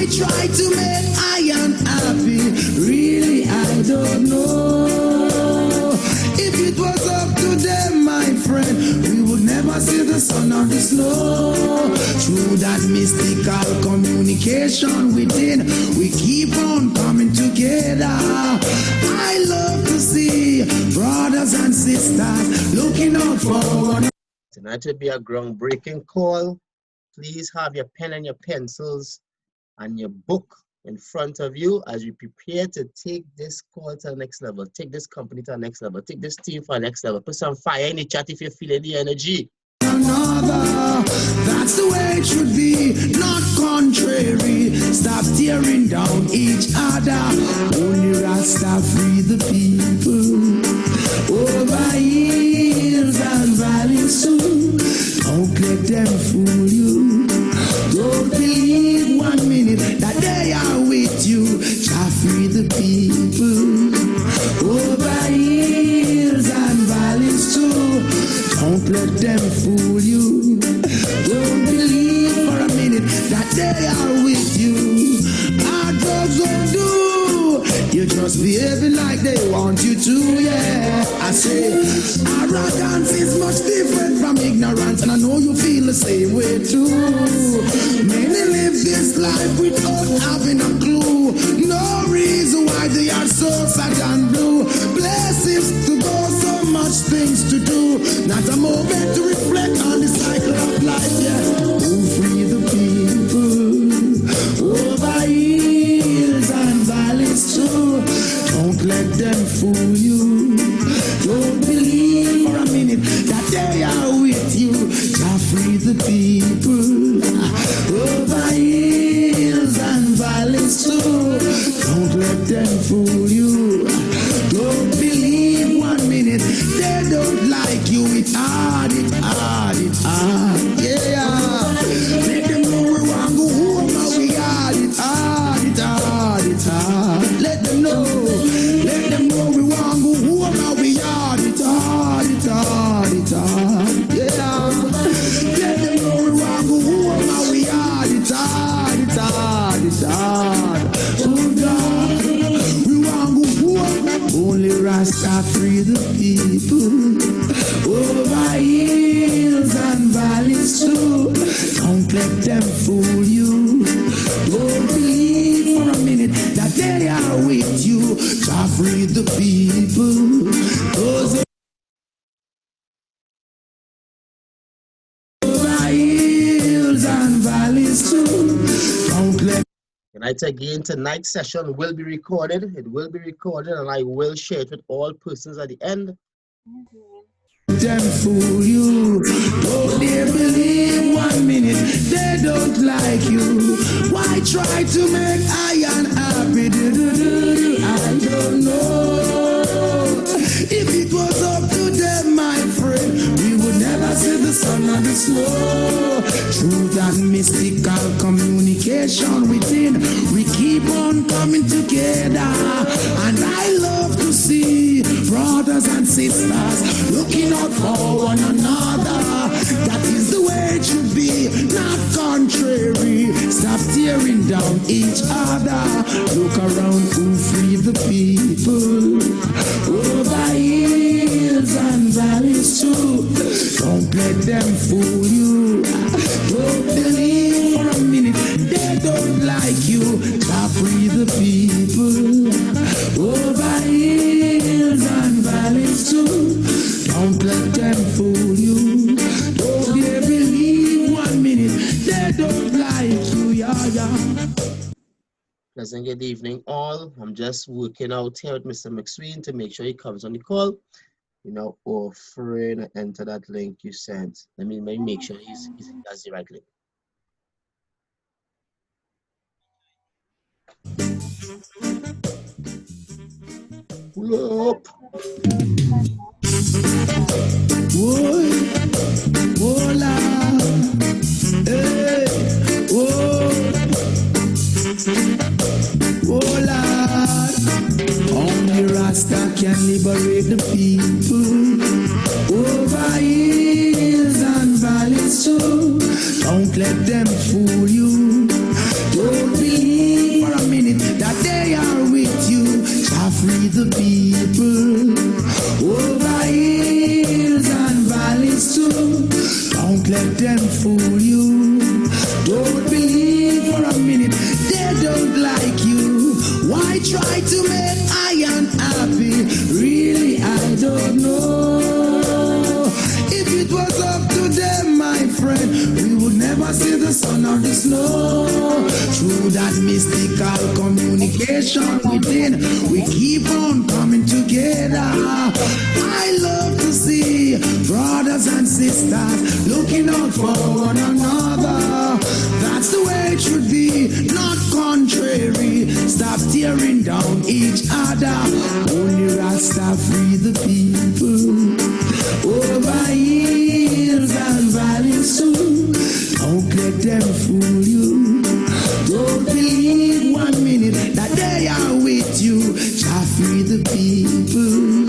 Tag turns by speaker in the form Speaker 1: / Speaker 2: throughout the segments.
Speaker 1: try to make I unhappy? Really, I don't know. If it was up to them, my friend, we would never see the sun or the snow. Through that mystical communication within, we keep on coming together. I love to see brothers and sisters looking out for one.
Speaker 2: Tonight will be a groundbreaking call. Please have your pen and your pencils and your book in front of you as we prepare to take this call to the next level, take this company to the next level, take this team for the next level. Put some fire in the chat if you're feeling the energy.
Speaker 1: Another, that's the way it should be, not contrary. Stop tearing down each other. Only Rasta free the people. Over hills and valleys too. Don't let them fool you. Don't believe 1 minute that they are with you. Jah free the people. Over hills and valleys too. Don't let them fool you. Don't believe for a minute that they are with you. Our drugs won't do. You're just behaving like they want you to, yeah. I say, arrogance is much different from ignorance, and I know you feel the same way too. Many live this life without having a clue. No reason why they are so sad and blue. Blessings to go, so much things to do. Not a moment to reflect on the cycle of life, yeah. Who free the people over hills and valleys too. Don't let them fool you. Don't believe for a minute that they are with you. Jah free the people over hills and valleys too. Don't let them fool you. Don't believe 1 minute they don't like you. It's hard, it's hard, it's hard, yeah. Let them know we want to go home and we hard. It's hard, it's hard, it's hard. Let them know we want to go home and we hard. It's hard, it's hard, it's hard, yeah. Let them know we want to go home and we hard. It's hard, it's hard, it's hard. Oh God, we want to go home. Only Rasta free the people. Over hills and valleys too. Don't let them fool you. Don't believe for a minute that they are with you. Jah free the people. Those over hills and valleys too. Don't let.
Speaker 2: Tonight again, tonight's session will be recorded. It will be recorded and I will share it with all persons at the end.
Speaker 1: Them fool you. Don't they believe 1 minute they don't like you. Why try to make I unhappy? I don't know. If it was up to them, my friend, we would never see the sun or the snow. Through that mystical communication within, we keep on coming together. And I love to see brothers and sisters looking out for one another. That is the way it should be, not contrary. Stop tearing down each other. Look around, who free the people. Over hills and valleys too. Don't let them fool you. Don't believe for a minute they don't like you. Jah free the people. Over hills and valleys too. Don't let them fool you. Don't they believe 1 minute they don't like you, yeah.
Speaker 2: Pleasant good evening all. I'm just working out here with Mr. McSween to make sure he comes on the call. You know, offering to enter that link you sent. Let me make sure he does the right link. Pull up.
Speaker 1: Whoa, hola, hey, whoa, hola. Only Rasta can liberate the people. Over hills and valleys too. Don't let them fool you. Don't believe you. Don't believe for a minute they don't like you. Why try to make I unhappy? Really, I don't know. If it was up to them, my friend, we would never see the sun or the snow. Through that mystical communication within, we keep on coming together. I love to see brothers and sisters looking out for one another. That's the way it should be, not contrary. Stop tearing down each other. Only Rasta free the people. Over hills and valleys soon. Don't let them fool you. Don't believe 1 minute that they are with you. Jah free the people.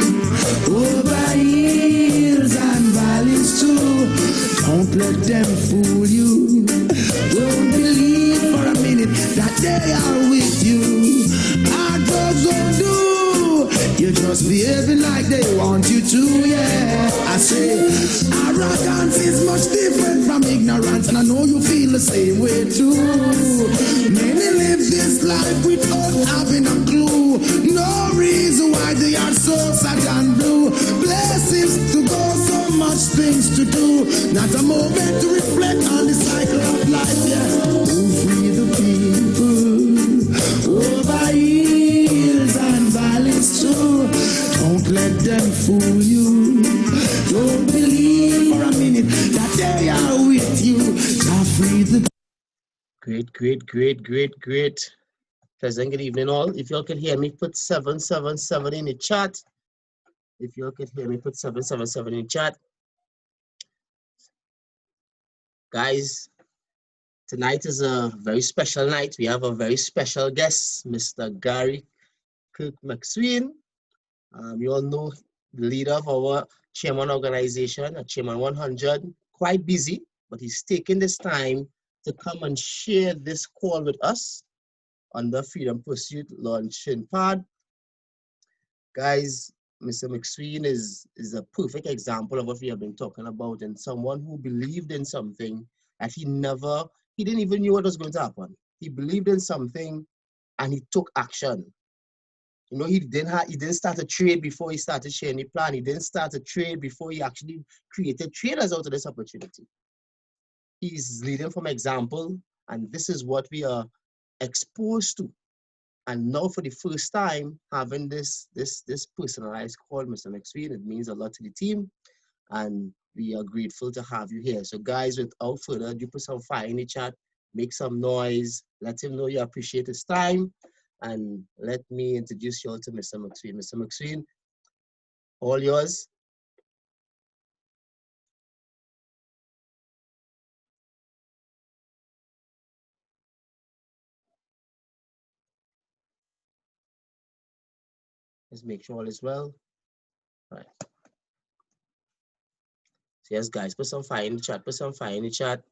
Speaker 1: Over hills and valleys too. Don't let them fool you. Don't believe for a minute that they are with you. Our drugs don't do. You're just behaving like they want you to, yeah. I say, arrogance is much different from ignorance, and I know you feel the same way too. Many live this life without having a clue. No reason why they are so sad and blue. Blessings to go, so much things to do. Not a moment to reflect on the cycle of life, yeah. Oh, free the people over hills and valleys too. Don't let them fool you. Don't believe for a minute that they are with you. Jah free the.
Speaker 2: Great. Pleasant good evening all. If y'all can hear me, put 777 in the chat. If y'all can hear me, put 777 in the chat. Guys, tonight is a very special night. We have a very special guest, Mr. Gary McSween. You all know the leader of our chairman organization, Chairman 100, quite busy, but he's taking this time to come and share this call with us on the Freedom Pursuit launching pad. Guys, Mr. McSween is a perfect example of what we have been talking about, and someone who believed in something that he didn't even know what was going to happen. He believed in something and he took action. You know, he didn't start a trade before he started sharing the plan. He didn't start a trade before he actually created traders out of this opportunity. He's leading from example, and this is what we are exposed to. And now for the first time, having this personalized call, Mr. McSween, it means a lot to the team, and we are grateful to have you here. So guys, without further ado, put some fire in the chat, make some noise, let him know you appreciate his time, and let me introduce you all to Mr. McSween. Mr. McSween, all yours. Let's make sure all is well. All right. So yes, guys, put some fire in the chat. Put some fire in the chat.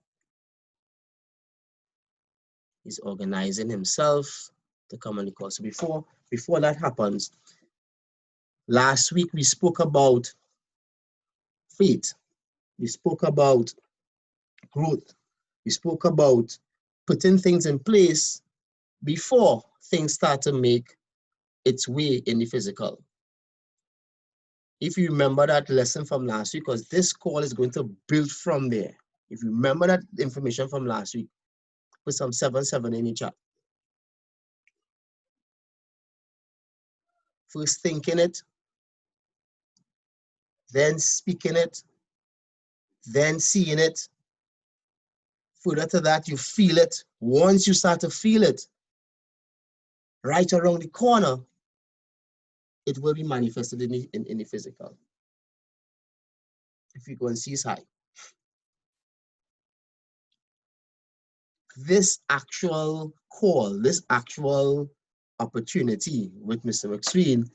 Speaker 2: He's organizing himself to come on the call. So before that happens, last week we spoke about faith. We spoke about growth. We spoke about putting things in place before things start to make its way in the physical. If you remember that lesson from last week, because this call is going to build from there. If you remember that information from last week, put some 77 in the chat. First thinking it, then speaking it, then seeing it. Further to that, you feel it. Once you start to feel it, right around the corner, it will be manifested in the physical. If you go and see his high. This actual call, this actual opportunity with Mr. McSween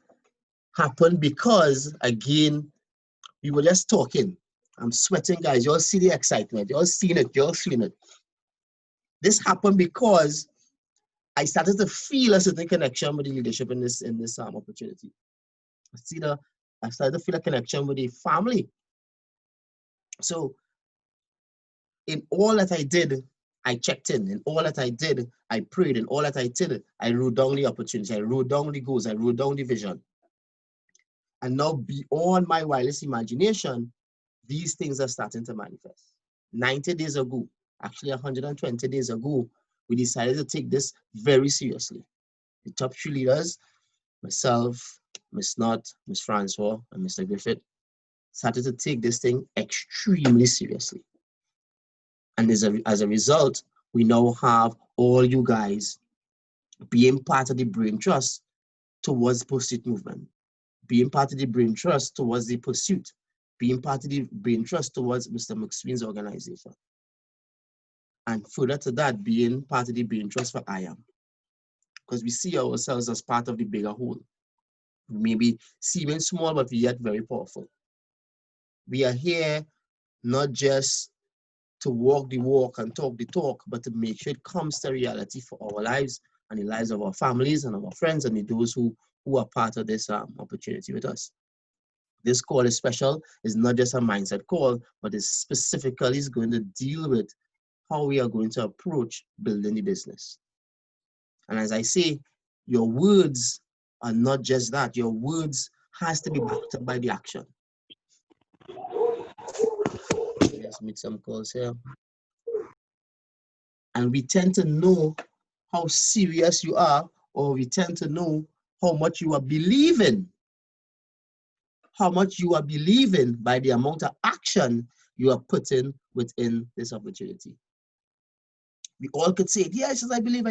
Speaker 2: happened because, again, we were just talking. I'm sweating, guys. You all see the excitement. You all seen it. You all seen it. This happened because I started to feel a certain connection with the leadership in this opportunity. I started to feel a connection with the family. So In all that I did, I checked in. In all that I did, I prayed. In all that I did, I wrote down the opportunity. I wrote down the goals. I wrote down the vision. And now beyond my wildest imagination, these things are starting to manifest. 90 days ago, actually 120 days ago, we decided to take this very seriously. The top 3 leaders, myself, Miss Knott, Miss Francois, and Mr. Griffith, started to take this thing extremely seriously. And as a result, we now have all you guys being part of the Brain Trust towards Pursuit Movement, being part of the Brain Trust towards the Pursuit, being part of the Brain Trust towards Mr. McSween's organization. And further to that, being part of the Brain Trust for I Am. Because we see ourselves as part of the bigger whole. Maybe seeming small, but yet very powerful. We are here not just to walk the walk and talk the talk, but to make sure it comes to reality for our lives and the lives of our families and our friends and those who are part of this opportunity with us. This call is special. It's not just a mindset call, but it specifically is going to deal with how we are going to approach building the business. And as I say, your words are not just that. Your words has to be backed up by the action. Let's make some calls here. And we tend to know how serious you are, or we tend to know how much you are believing. How much you are believing by the amount of action you are putting within this opportunity. We all could say, yes, I believe.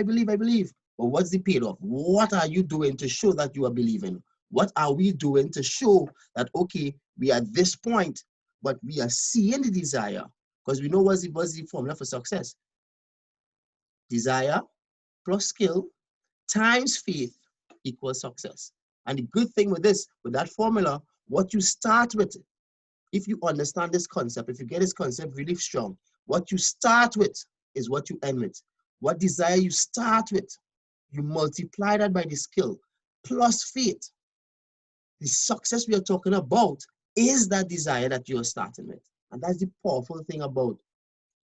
Speaker 2: But what's the payoff? What are you doing to show that you are believing? What are we doing to show that, okay, we are at this point, but we are seeing the desire? Because we know what's the formula for success. Desire plus skill times faith equals success. And the good thing with this, with that formula, what you start with, if you understand this concept, if you get this concept really strong, what you start with is what you end with. What desire you start with, you multiply that by the skill plus faith. The success we are talking about is that desire that you're starting with. And that's the powerful thing about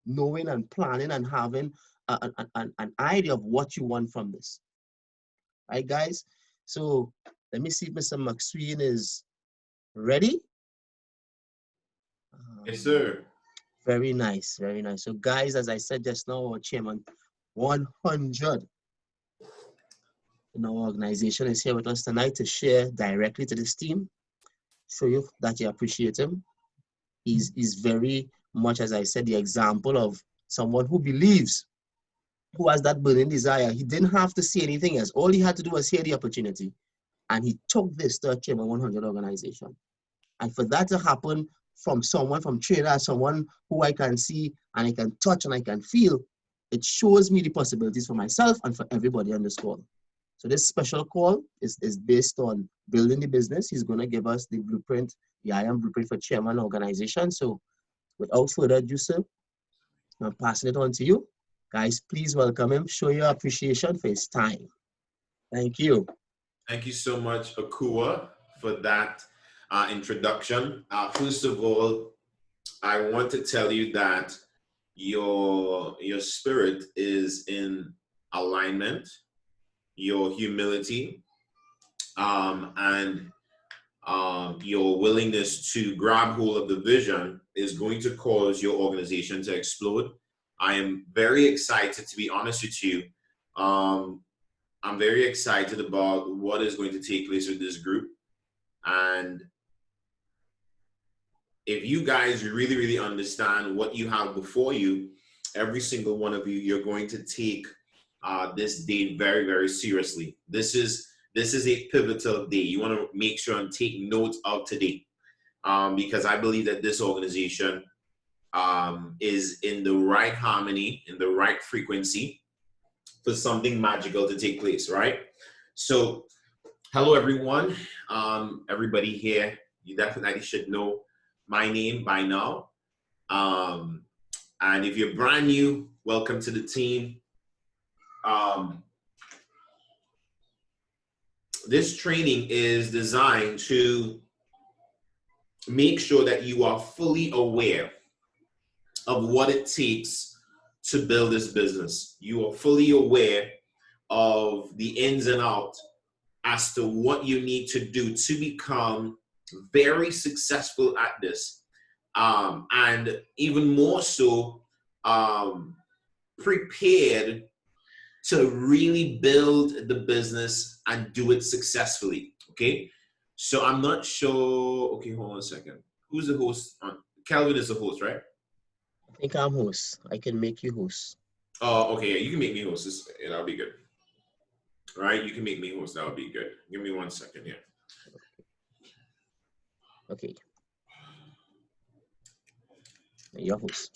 Speaker 2: knowing and planning and having an idea of what you want from this. Right, guys? So let me see if Mr. McSween is ready.
Speaker 3: Yes, sir.
Speaker 2: Very nice, very nice. So guys, as I said just now, our chairman, 100 in our organization is here with us tonight to share directly to this team, show you that you appreciate him. He's very much, as I said, the example of someone who believes, who has that burning desire. He didn't have to say anything else. All he had to do was hear the opportunity. And he took this to a Chairman 100 organization. And for that to happen from someone, from Trinidad, someone who I can see and I can touch and I can feel, it shows me the possibilities for myself and for everybody on this call. So this special call is based on building the business. He's going to give us the blueprint, the I Am Blueprint for Chairman organization. So without further ado, sir, I'm passing it on to you. Guys, please welcome him. Show your appreciation for his time. Thank you.
Speaker 3: Thank you so much, Akua, for that introduction. First of all, I want to tell you that your spirit is in alignment, your humility, and your willingness to grab hold of the vision is going to cause your organization to explode. I am very excited, to be honest with you. I'm very excited about what is going to take place with this group. And if you guys really, really understand what you have before you, every single one of you, you're going to take this day very, very seriously. This is a pivotal day. You want to make sure and take note of today, because I believe that this organization is in the right harmony, in the right frequency for something magical to take place, right? So, hello everyone. Everybody here, you definitely should know my name by now. And if you're brand new, welcome to the team. This training is designed to make sure that you are fully aware of what it takes to build this business. You are fully aware of the ins and outs as to what you need to do to become very successful at this. And even more so, prepared to really build the business and do it successfully. Okay. So I'm not sure. Okay, hold on a second. Who's the host? Calvin is the host, right?
Speaker 2: I think I'm host. I can make you host.
Speaker 3: Oh, okay. Yeah, you can make me host. That'll be good. All right, you can make me host. That'll be good. Give me 1 second here.
Speaker 2: Okay. Your host.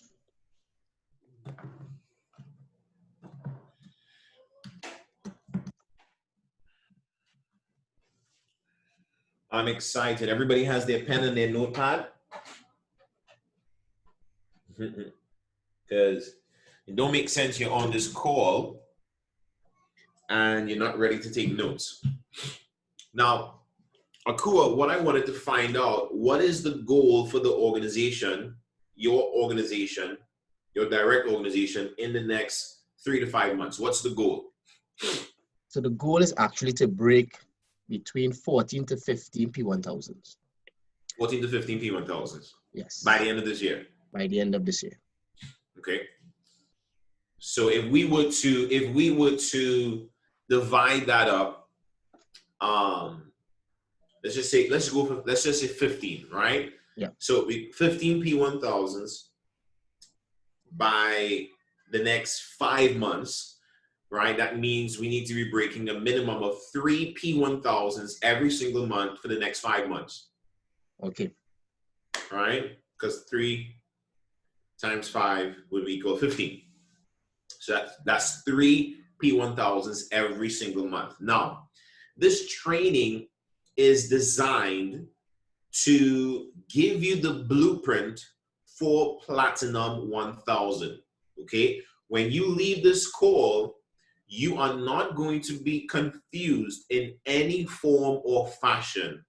Speaker 3: I'm excited. Everybody has their pen and their notepad. Because it don't make sense you're on this call and you're not ready to take notes. Now, Akua, what I wanted to find out, what is the goal for the organization, your direct organization, in the next 3 to 5 months? What's the goal?
Speaker 2: So the goal is actually to break between 14 to 15 P1000s.
Speaker 3: 14 to 15 P1000s.
Speaker 2: Yes.
Speaker 3: By the end of this year.
Speaker 2: By the end of this year.
Speaker 3: Okay. So if we were to divide that up, let's just say 15, right?
Speaker 2: Yeah.
Speaker 3: So 15 P1000s by the next 5 months, right? That means we need to be breaking a minimum of 3 P1000s every single month for the next 5 months.
Speaker 2: Okay.
Speaker 3: All right? Because 3 times 5 would equal 15. So that's 3 P1000s every single month. Now, this training is designed to give you the blueprint for Platinum 1000. Okay? When you leave this call, you are not going to be confused in any form or fashion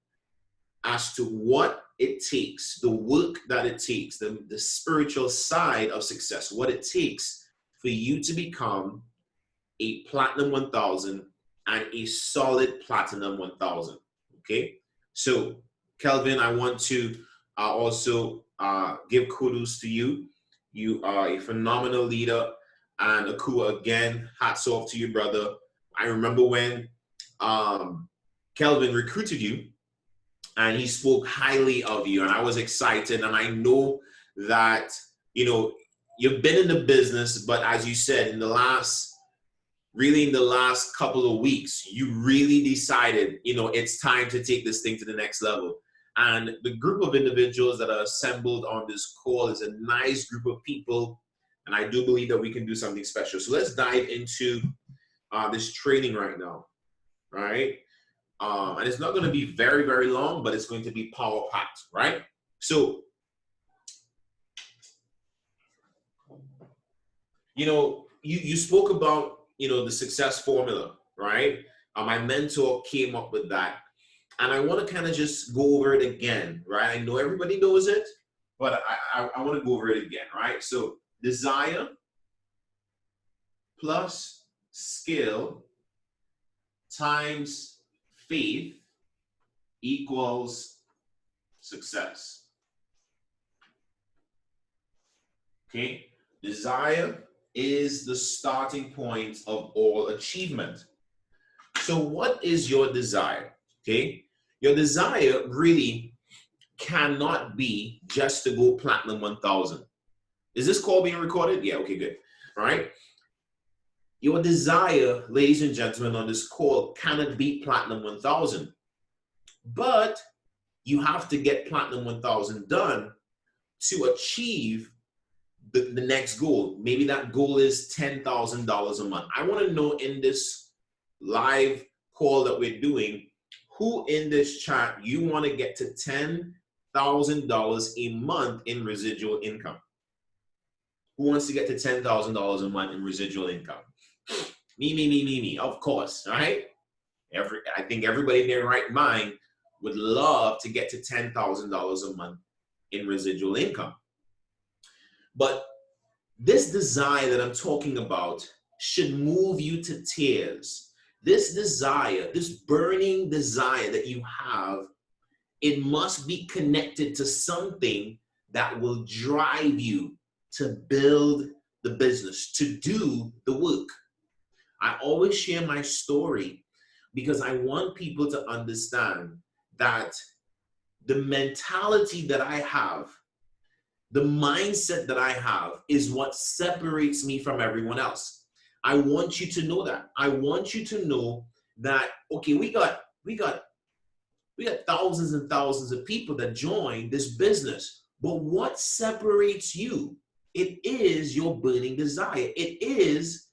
Speaker 3: as to what it takes, the work that it takes, the spiritual side of success, what it takes for you to become a Platinum 1000 and a solid Platinum 1000. Okay? So, Kelvin, I want to also give kudos to you. You are a phenomenal leader. And Akua, again, hats off to you, brother. I remember when Kelvin recruited you and he spoke highly of you, and I was excited. And I know that, you've been in the business, but as you said, in the last couple of weeks, you really decided, it's time to take this thing to the next level. And the group of individuals that are assembled on this call is a nice group of people. And I do believe that we can do something special. So let's dive into this training right now, right? And it's not going to be very, very long, but it's going to be power-packed, right? So, you spoke about, the success formula, right? My mentor came up with that. And I want to kind of just go over it again, right? I know everybody knows it, but I want to go over it again, right? So desire plus skill times faith equals success. Okay? Desire is the starting point of all achievement. So what is your desire? Okay? Your desire really cannot be just to go Platinum 1000. Is this call being recorded? Yeah, okay, good. All right. Your desire, ladies and gentlemen, on this call cannot be Platinum 1000. But you have to get Platinum 1000 done to achieve the next goal. Maybe that goal is $10,000 a month. I want to know in this live call that we're doing, who in this chat you want to get to $10,000 a month in residual income? Who wants to get to $10,000 a month in residual income? Me, of course, right? I think everybody in their right mind would love to get to $10,000 a month in residual income. But This desire that I'm talking about should move you to tears. This desire, this burning desire that you have, it must be connected to something that will drive you to build the business, to do the work. I always share my story because I want people to understand that the mentality that I have, the mindset that I have is what separates me from everyone else. I want you to know that. I want you to know that, okay, we got thousands and thousands of people that join this business. But what separates you? It is your burning desire. It is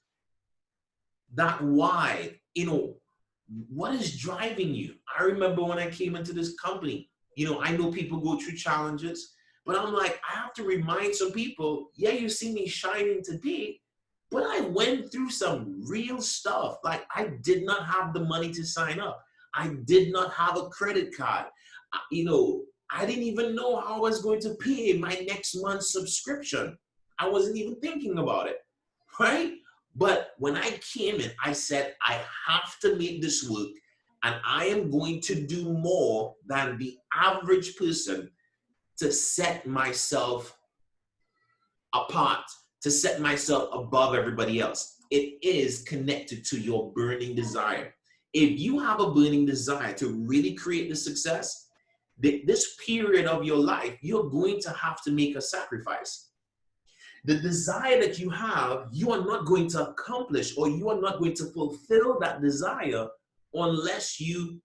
Speaker 3: that why. What is driving you? I remember when I came into this company, I know people go through challenges, but I'm like, I have to remind some people, yeah, you see me shining today, but I went through some real stuff. Like, I did not have the money to sign up. I did not have a credit card. I didn't even know how I was going to pay my next month's subscription. I wasn't even thinking about it, right? But when I came in, I said, I have to make this work, and I am going to do more than the average person to set myself apart, to set myself above everybody else. It is connected to your burning desire. If you have a burning desire to really create the success, this period of your life, you're going to have to make a sacrifice. The desire that you have, you are not going to accomplish, or you are not going to fulfill that desire unless you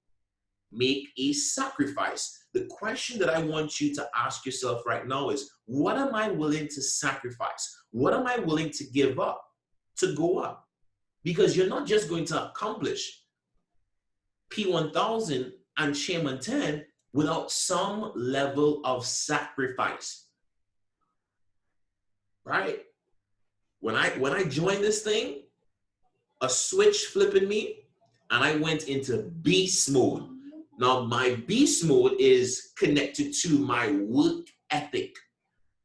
Speaker 3: make a sacrifice. The question that I want you to ask yourself right now is, what am I willing to sacrifice? What am I willing to give up to go up? Because you're not just going to accomplish P1000 and Chairman 10 without some level of sacrifice, right? When I joined this thing, a switch flipped in me, and I went into beast mode. Now, my beast mode is connected to my work ethic.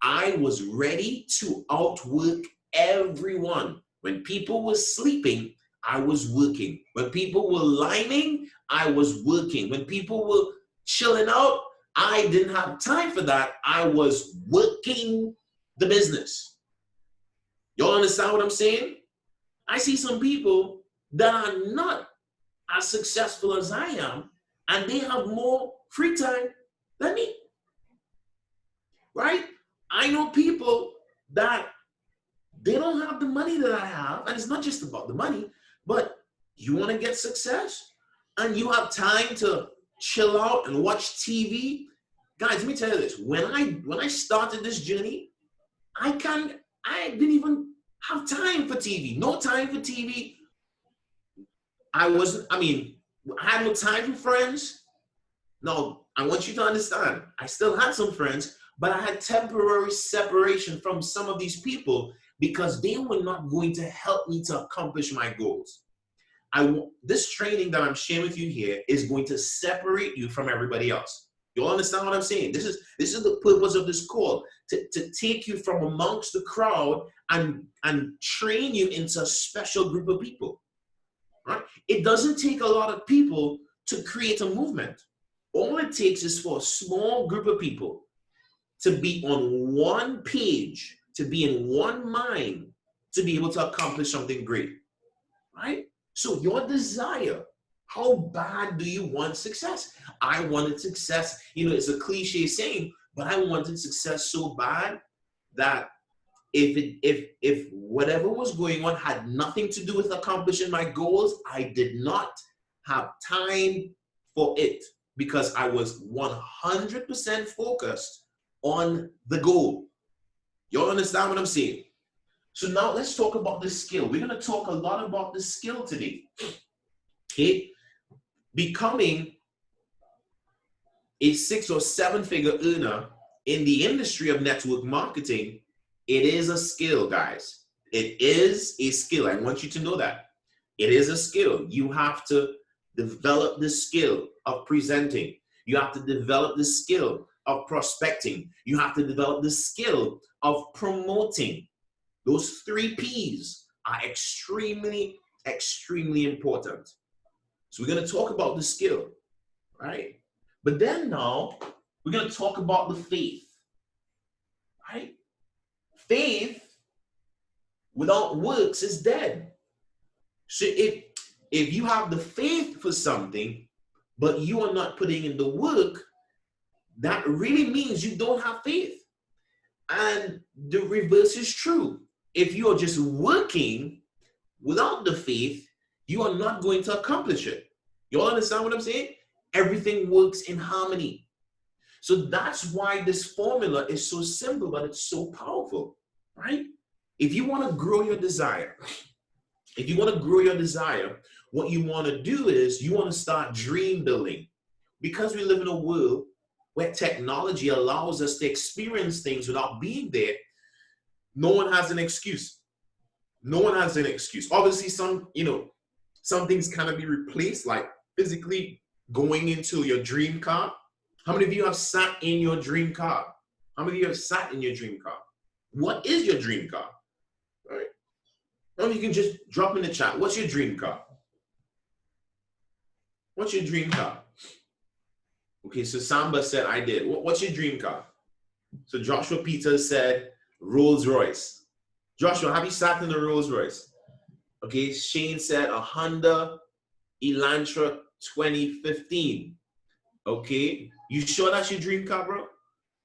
Speaker 3: I was ready to outwork everyone. When people were sleeping, I was working. When people were lining, I was working. When people were chilling out, I didn't have time for that. I was working the business. Y'all understand what I'm saying? I see some people that are not as successful as I am, and they have more free time than me, right? I know people that they don't have the money that I have, and it's not just about the money, but you want to get success, and you have time to chill out and watch TV. Guys, let me tell you this. When I started this journey, I didn't even have time for TV. No time for TV. I had no time for friends. No, I want you to understand, I still had some friends, but I had temporary separation from some of these people because they were not going to help me to accomplish my goals. This training that I'm sharing with you here is going to separate you from everybody else. You all understand what I'm saying? This is the purpose of this call, to take you from amongst the crowd and train you into a special group of people. Right? It doesn't take a lot of people to create a movement. All it takes is for a small group of people to be on one page, to be in one mind, to be able to accomplish something great, right? So your desire, how bad do you want success? I wanted success. It's a cliche saying, but I wanted success so bad that if whatever was going on had nothing to do with accomplishing my goals, I did not have time for it because I was 100% focused on the goal. Y'all understand what I'm saying? So now let's talk about the skill. We're going to talk a lot about the skill today. Okay? Becoming a 6 or 7 figure earner in the industry of network marketing, it is a skill, guys. It is a skill. I want you to know that. It is a skill. You have to develop the skill of presenting. You have to develop the skill of prospecting. You have to develop the skill of promoting. Those 3 P's are extremely, extremely important. So we're going to talk about the skill, right? But then now, we're going to talk about the faith, right? Faith without works is dead. So if you have the faith for something, but you are not putting in the work, that really means you don't have faith. And the reverse is true. If you are just working without the faith, you are not going to accomplish it. You all understand what I'm saying? Everything works in harmony. So that's why this formula is so simple, but it's so powerful, right? If you want to grow your desire, what you want to do is you want to start dream building. Because we live in a world where technology allows us to experience things without being there, no one has an excuse. No one has an excuse. Obviously, some things cannot be replaced, like physically going into your dream car. How many of you have sat in your dream car? How many of you have sat in your dream car? What is your dream car? All right. Now you can just drop in the chat. What's your dream car? What's your dream car? Okay, so Samba said, I did. What's your dream car? So Joshua Peters said, Rolls Royce. Joshua, have you sat in a Rolls Royce? Okay, Shane said, a Honda Elantra 2015. Okay, you sure that's your dream car, bro?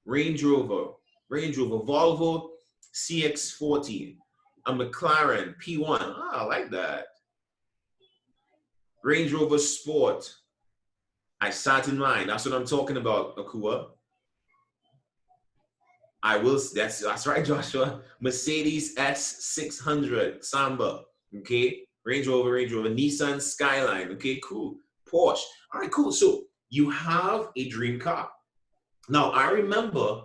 Speaker 3: Range Rover, Volvo CX-40, a McLaren P1. Ah, I like that. Range Rover Sport. I sat in mine. That's what I'm talking about, Akua. I will. That's right, Joshua. Mercedes S600 Samba. Okay, Range Rover, Nissan Skyline. Okay, cool. Porsche. All right, cool. So you have a dream car. Now I remember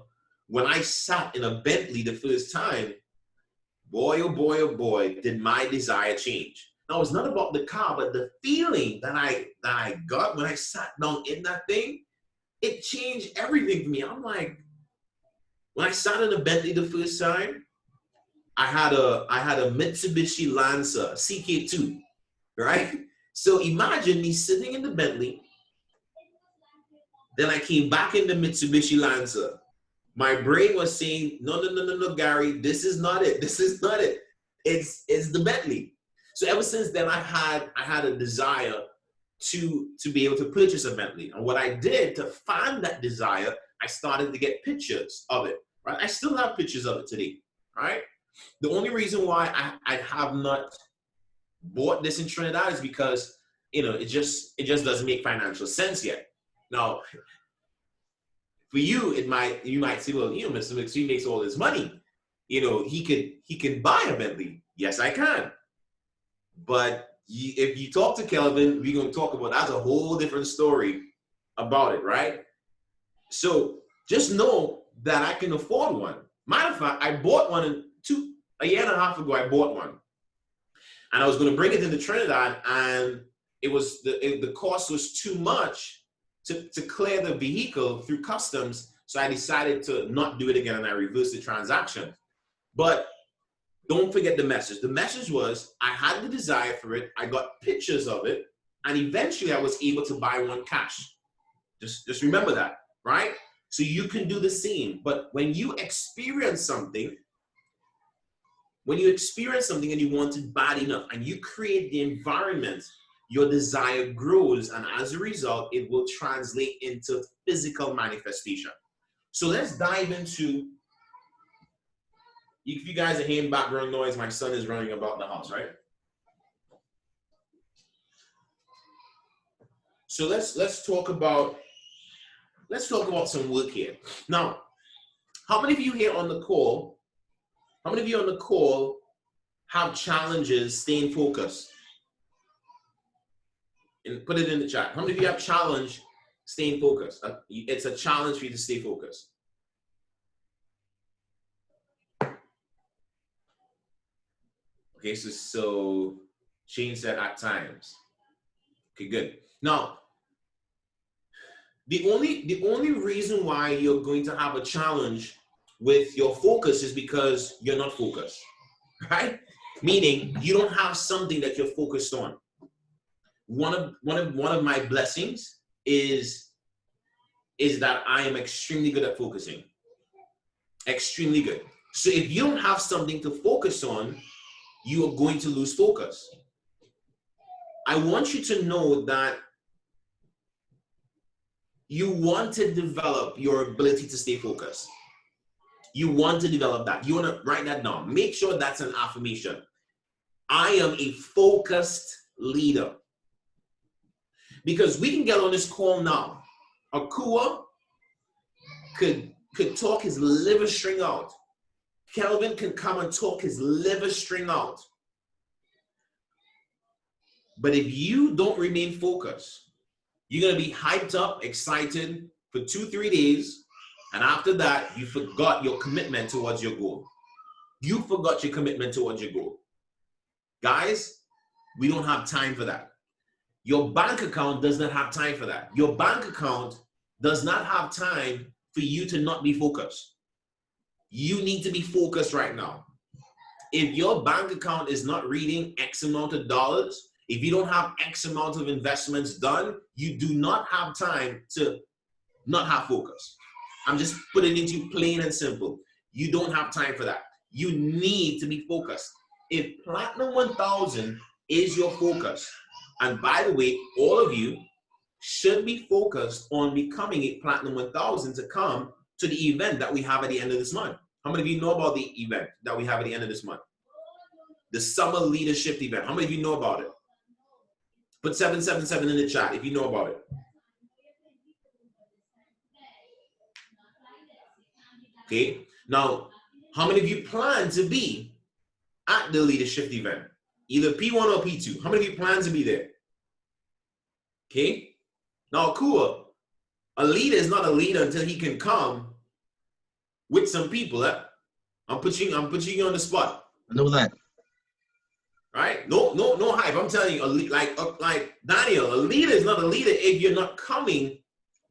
Speaker 3: when I sat in a Bentley the first time. Boy, oh boy, oh boy, did my desire change. Now it's not about the car, but the feeling that I got when I sat down in that thing, it changed everything for me. I'm like, when I sat in a Bentley the first time, I had a Mitsubishi Lancer CK2, right? So imagine me sitting in the Bentley, then I came back in the Mitsubishi Lancer. My brain was saying, no, Gary, this is not it. This is not it. It's the Bentley. So ever since then, I had a desire to be able to purchase a Bentley. And what I did to find that desire, I started to get pictures of it. Right? I still have pictures of it today. Right? The only reason why I have not bought this in Trinidad is because it just doesn't make financial sense yet. Now, for you, you might say, well, Mr. McSween makes all this money. He can buy a Bentley. Yes, I can. But if you talk to Kelvin, we're going to talk about that's a whole different story about it, right? So just know that I can afford one. Matter of fact, I bought one a year and a half ago. I bought one, and I was going to bring it into Trinidad, and the cost was too much to clear the vehicle through customs. So I decided to not do it again, and I reversed the transaction. But don't forget the message. The message was I had the desire for it. I got pictures of it, and eventually I was able to buy one cash. Just remember that, right? So you can do the same. But when you experience something, and you want it bad enough, and you create the environment, your desire grows, and as a result, it will translate into physical manifestation. So let's dive into, if you guys are hearing background noise, my son is running about the house, right? So let's talk about some work here. Now, how many of you here on the call, have challenges staying focused? And put it in the chat. How many of you have challenge staying focused? It's a challenge for you to stay focused. Okay, so Shane said at times. Okay, good. Now, the only reason why you're going to have a challenge with your focus is because you're not focused. right? Meaning you don't have something that you're focused on. One of my blessings is that I am extremely good at focusing. Extremely good. So if you don't have something to focus on, you are going to lose focus. I want you to know that you want to develop your ability to stay focused. You want to develop that. You want to write that down. Make sure that's an affirmation. I am a focused leader. Because we can get on this call now. Akua could talk his liver string out. Kelvin can come and talk his liver string out. But if you don't remain focused, you're going to be hyped up, excited for 2-3 days. And after that, you forgot your commitment towards your goal. You forgot your commitment towards your goal. Guys, we don't have time for that. Your bank account does not have time for that. Your bank account does not have time for you to not be focused. You need to be focused right now. If your bank account is not reading X amount of dollars, if you don't have X amount of investments done, you do not have time to not have focus. I'm just putting it into plain and simple. You don't have time for that. You need to be focused. If Platinum 1000 is your focus, and by the way, all of you should be focused on becoming a Platinum 1000 to come to the event that we have at the end of this month. How many of you know about the event that we have at the end of this month? The Summer Leadership Event. How many of you know about it? Put 777 in the chat if you know about it. Okay. Now, how many of you plan to be at the leadership event? Either P1 or P2. How many of you plan to be there? Okay. Now, cool. A leader is not a leader until he can come with some people. I'm putting you on the spot.
Speaker 2: I know that.
Speaker 3: Right? No hype. I'm telling you, like Daniel, a leader is not a leader if you're not coming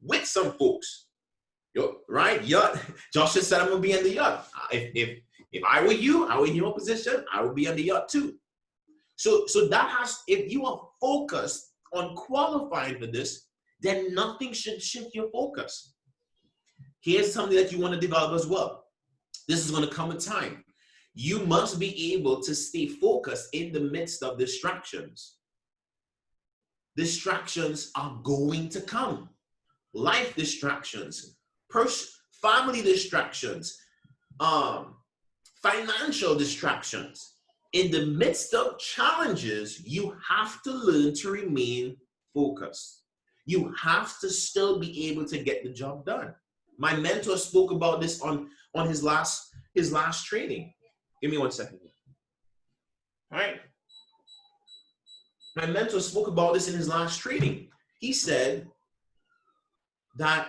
Speaker 3: with some folks. Right? Yacht. Josh just said I'm gonna be in the yacht. If I were you, I were in your position, I would be on the yacht too. So that has, if you are focused on qualifying for this, then nothing should shift your focus. Here's something that you want to develop as well. This is going to come with time. You must be able to stay focused in the midst of distractions. Distractions are going to come. Life distractions, family distractions, financial distractions. In the midst of challenges, you have to learn to remain focused. You have to still be able to get the job done. My mentor spoke about this on his last training. Give me 1 second. All right. My mentor spoke about this in his last training. He said that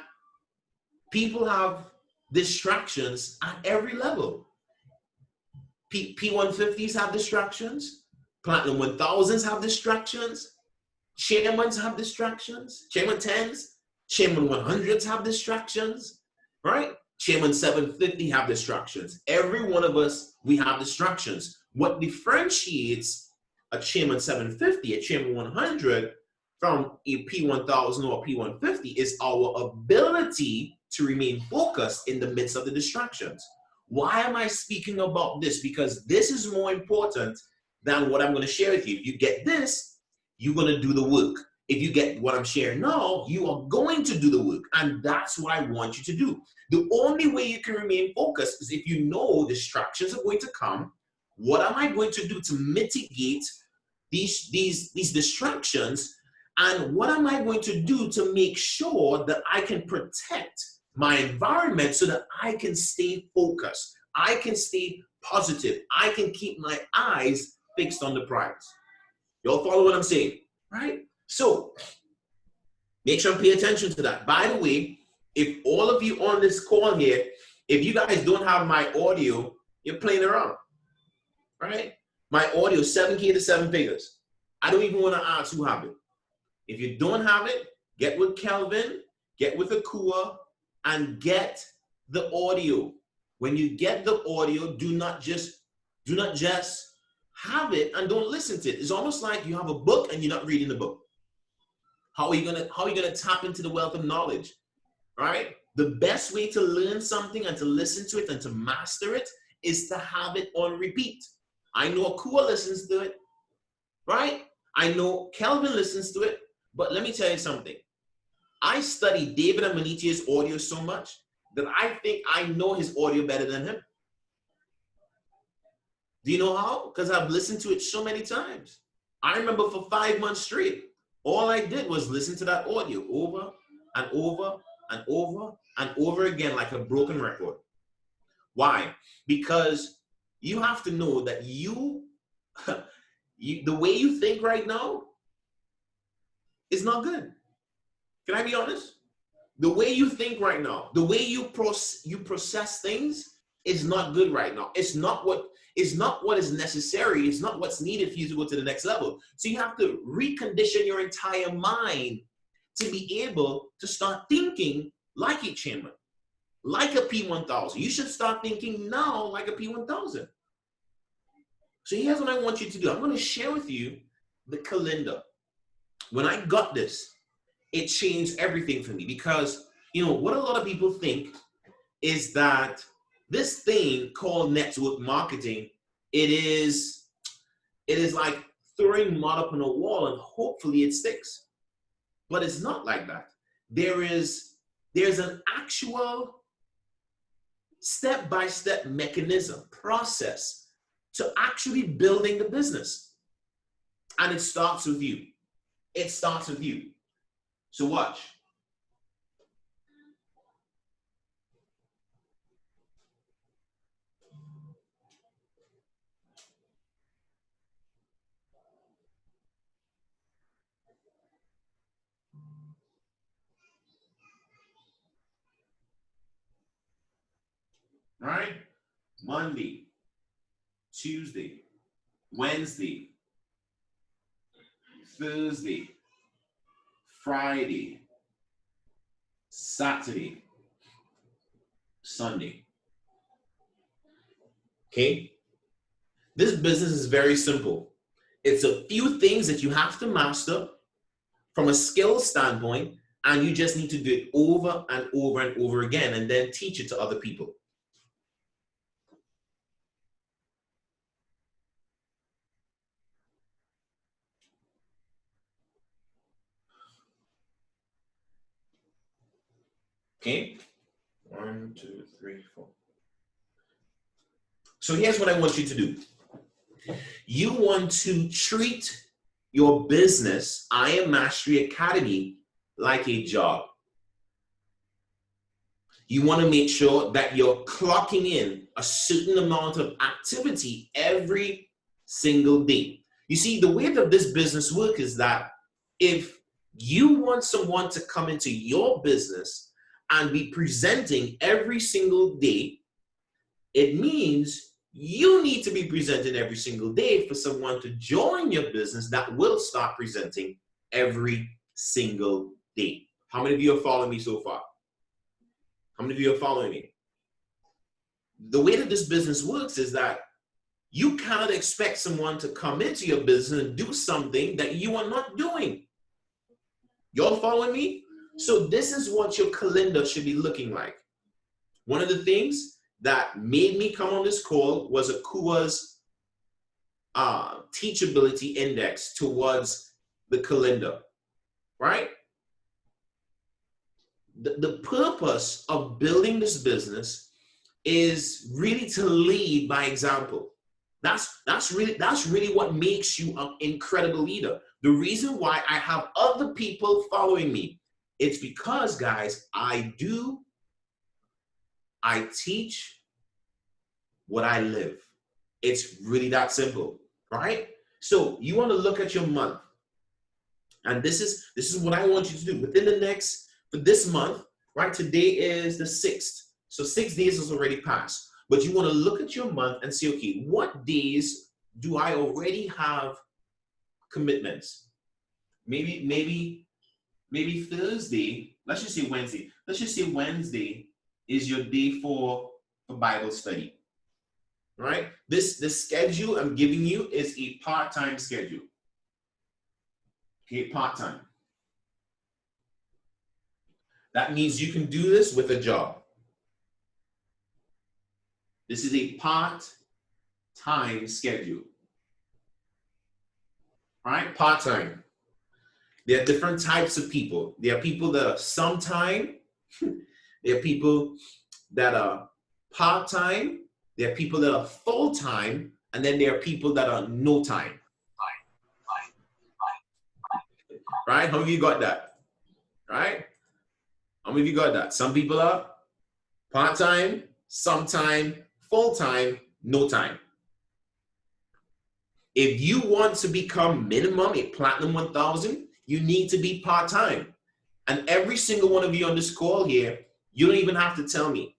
Speaker 3: people have distractions at every level. P150s have distractions. Platinum 1000s have distractions. Chairmans have distractions. Chairman 10s. Chairman 100s have distractions. Right? Chairman 750 have distractions. Every one of us, we have distractions. What differentiates a Chairman 750, a Chairman 100 from a P1000 or P150 is our ability to remain focused in the midst of the distractions. Why am I speaking about this? Because this is more important than what I'm going to share with you. If you get this, you're going to do the work. If you get what I'm sharing now, you are going to do the work. And that's what I want you to do. The only way you can remain focused is if you know distractions are going to come. What am I going to do to mitigate these distractions? And what am I going to do to make sure that I can protect my environment so that I can stay focused, I can stay positive, I can keep my eyes fixed on the prize? Y'all follow what I'm saying, right? So make sure and pay attention to that. By the way, if all of you on this call here, if you guys don't have my audio, you're playing around, right? My audio, 7K to 7 figures. I don't even want to ask who have it. If you don't have it, get with Kelvin, get with Akua, and get the audio. When you get the audio, do not just Do not just have it and don't listen to it. It's almost like you have a book and you're not reading the book. How are you gonna tap into the wealth of knowledge? Right? The best way to learn something and to listen to it and to master it is to have it on repeat. I know Akua listens to it, right? I know Kelvin listens to it, but let me tell you something. I study David Amanichi's audio so much that I think I know his audio better than him. Do you know how? Because I've listened to it so many times. I remember for 5 months straight, all I did was listen to that audio over and over and over and over again like a broken record. Why? Because you have to know that the way you think right now is not good. Can I be honest? The way you think right now, the way you process things is not good right now. It's not what is necessary. It's not what's needed for you to go to the next level. So you have to recondition your entire mind to be able to start thinking like a chairman, like a P1000. You should start thinking now like a P1000. So here's what I want you to do. I'm going to share with you the calendar. When I got this, it changed everything for me because, you know, what a lot of people think is that this thing called network marketing, it is like throwing mud up on a wall and hopefully it sticks. But it's not like that. There's an actual step-by-step mechanism, process to actually building the business. And it starts with you. It starts with you. So watch. Right? Monday, Tuesday, Wednesday, Thursday, Friday, Saturday, Sunday. Okay? This business is very simple. It's a few things that you have to master from a skill standpoint, and you just need to do it over and over and over again and then teach it to other people. Okay? 1, 2, 3, 4. So here's what I want you to do. You want to treat your business, I Am Mastery Academy, like a job. You want to make sure that you're clocking in a certain amount of activity every single day. You see, the way that this business works is that if you want someone to come into your business and be presenting every single day, it means you need to be presenting every single day for someone to join your business that will start presenting every single day. How many of you are following me so far? How many of you are following me? The way that this business works is that you cannot expect someone to come into your business and do something that you are not doing. Y'all following me? So this is what your calendar should be looking like. One of the things that made me come on this call was Akua's teachability index towards the calendar, right? The purpose of building this business is really to lead by example. That's really what makes you an incredible leader. The reason why I have other people following me, it's because, guys, I teach what I live. It's really that simple, right? So you want to look at your month. And this is what I want you to do. Within the next, for this month, right? Today is the 6th. So 6 days has already passed. But you want to look at your month and say, okay, what days do I already have commitments? Maybe Thursday, let's just say Wednesday. Let's just say Wednesday is your day for Bible study. right? This schedule I'm giving you is a part-time schedule. Okay, part-time. That means you can do this with a job. This is a part-time schedule. All right, part-time. There are different types of people. There are people that are sometime. There are people that are part-time. There are people that are full-time. And then there are people that are no time. Right? How many of you got that? Right? How many of you got that? Some people are part-time, sometime, full-time, no time. If you want to become minimum a Platinum 1000, you need to be part-time. And every single one of you on this call here, you don't even have to tell me.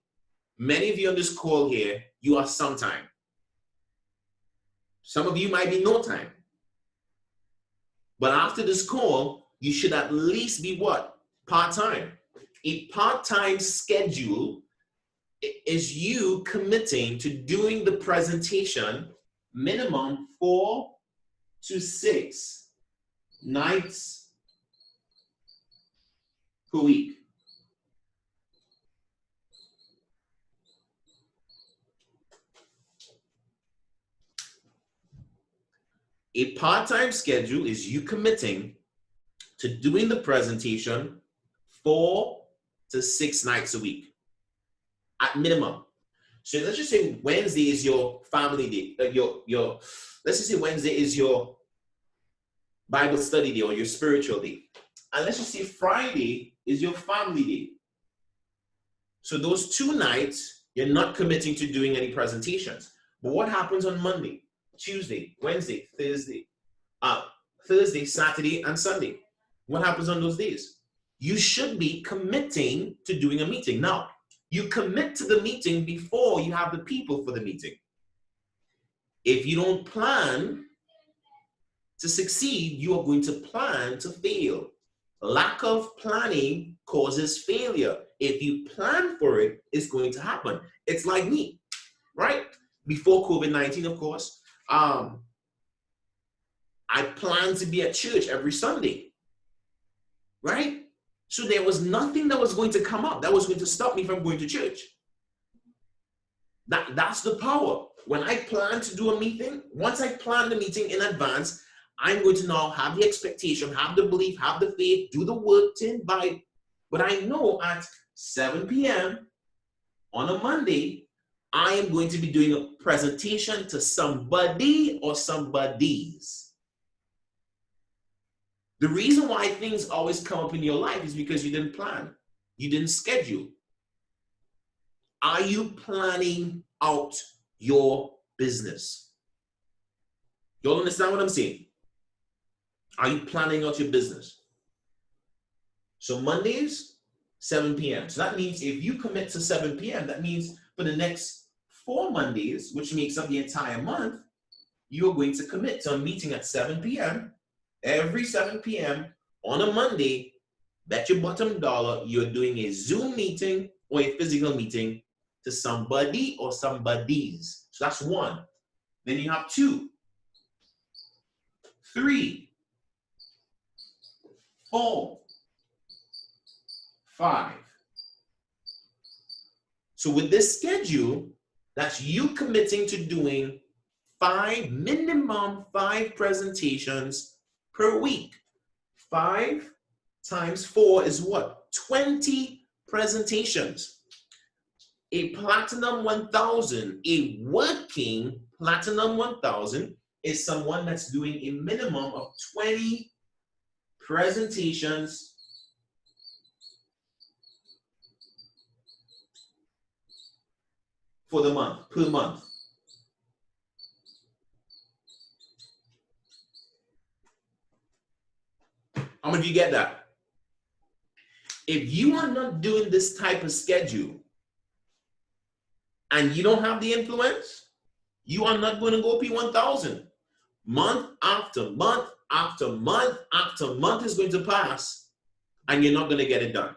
Speaker 3: Many of you on this call here, you are sometime. Some of you might be no time. But after this call, you should at least be what? Part-time. A part-time schedule is you committing to doing the presentation minimum 4 to 6 nights per week. A part-time schedule is you committing to doing the presentation 4 to 6 nights a week at minimum. So let's just say Wednesday is your family day. Let's just say Wednesday is your Bible study day or your spiritual day. And let's just say Friday is your family day. So those 2 nights, you're not committing to doing any presentations. But what happens on Monday, Tuesday, Wednesday, Thursday, Saturday, and Sunday? What happens on those days? You should be committing to doing a meeting. Now, you commit to the meeting before you have the people for the meeting. If you don't plan to succeed, you are going to plan to fail. Lack of planning causes failure. If you plan for it, it's going to happen. It's like me, right? Before COVID-19, of course, I planned to be at church every Sunday, right? So there was nothing that was going to come up that was going to stop me from going to church. That's the power. When I plan to do a meeting, once I plan the meeting in advance, I'm going to now have the expectation, have the belief, have the faith, do the work to invite. But I know at 7 p.m. on a Monday, I am going to be doing a presentation to somebody or somebodies. The reason why things always come up in your life is because you didn't plan. You didn't schedule. Are you planning out your business? Y'all understand what I'm saying? Are you planning out your business? So Mondays, 7 p.m. So that means if you commit to 7 p.m., that means for the next 4 Mondays, which makes up the entire month, you are going to commit to a meeting at 7 p.m. Every 7 p.m. on a Monday. Bet your bottom dollar you're doing a Zoom meeting or a physical meeting to somebody or somebodies. So that's 1. Then you have 2, 3, 4, 5. So with this schedule, that's you committing to doing minimum 5 presentations per week. 5 times 4 is what? 20 presentations. A Platinum 1000, a working Platinum 1000 is someone that's doing a minimum of 20 presentations for the month, per month. How many of you get that? If you are not doing this type of schedule and you don't have the influence, you are not going to go P1000. Month after month after month after month is going to pass and you're not going to get it done.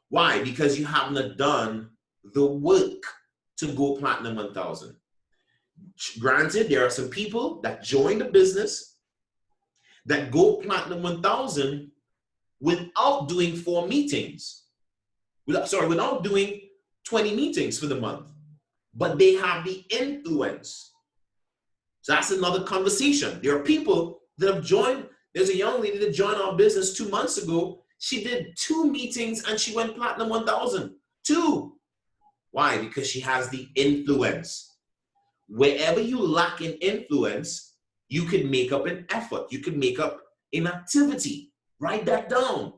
Speaker 3: Why? Because you have not done the work to go Platinum 1000. Granted, there are some people that join the business that go platinum 1,000 without doing 4 meetings. Without doing 20 meetings for the month. But they have the influence. So that's another conversation. There are people that have joined. There's a young lady that joined our business 2 months ago. She did 2 meetings and she went platinum 1,000. 2. Why? Because she has the influence. Wherever you lack in influence, you can make up an effort. You can make up an activity. Write that down.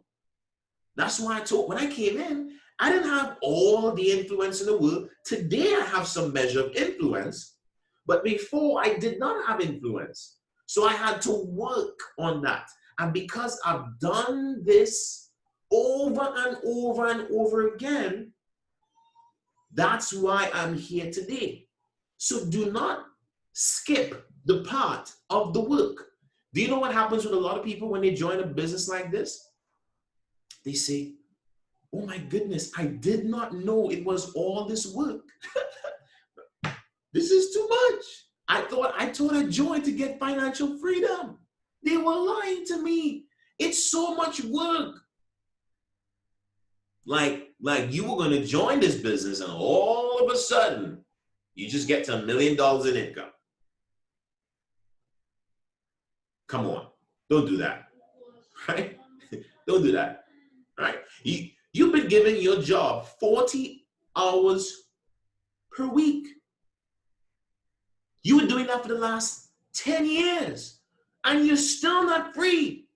Speaker 3: That's why when I came in, I didn't have all the influence in the world. Today I have some measure of influence, but before I did not have influence. So I had to work on that. And because I've done this over and over and over again, that's why I'm here today. So do not skip the part of the work. Do you know what happens with a lot of people when they join a business like this? They say, oh my goodness, I did not know it was all this work. This is too much. I thought I joined to get financial freedom. They were lying to me. It's so much work. Like you were going to join this business and all of a sudden, you just get to $1 million in income. Come on, don't do that, right? Don't do that, right? You've been given your job 40 hours per week. You were doing that for the last 10 years, and you're still not free.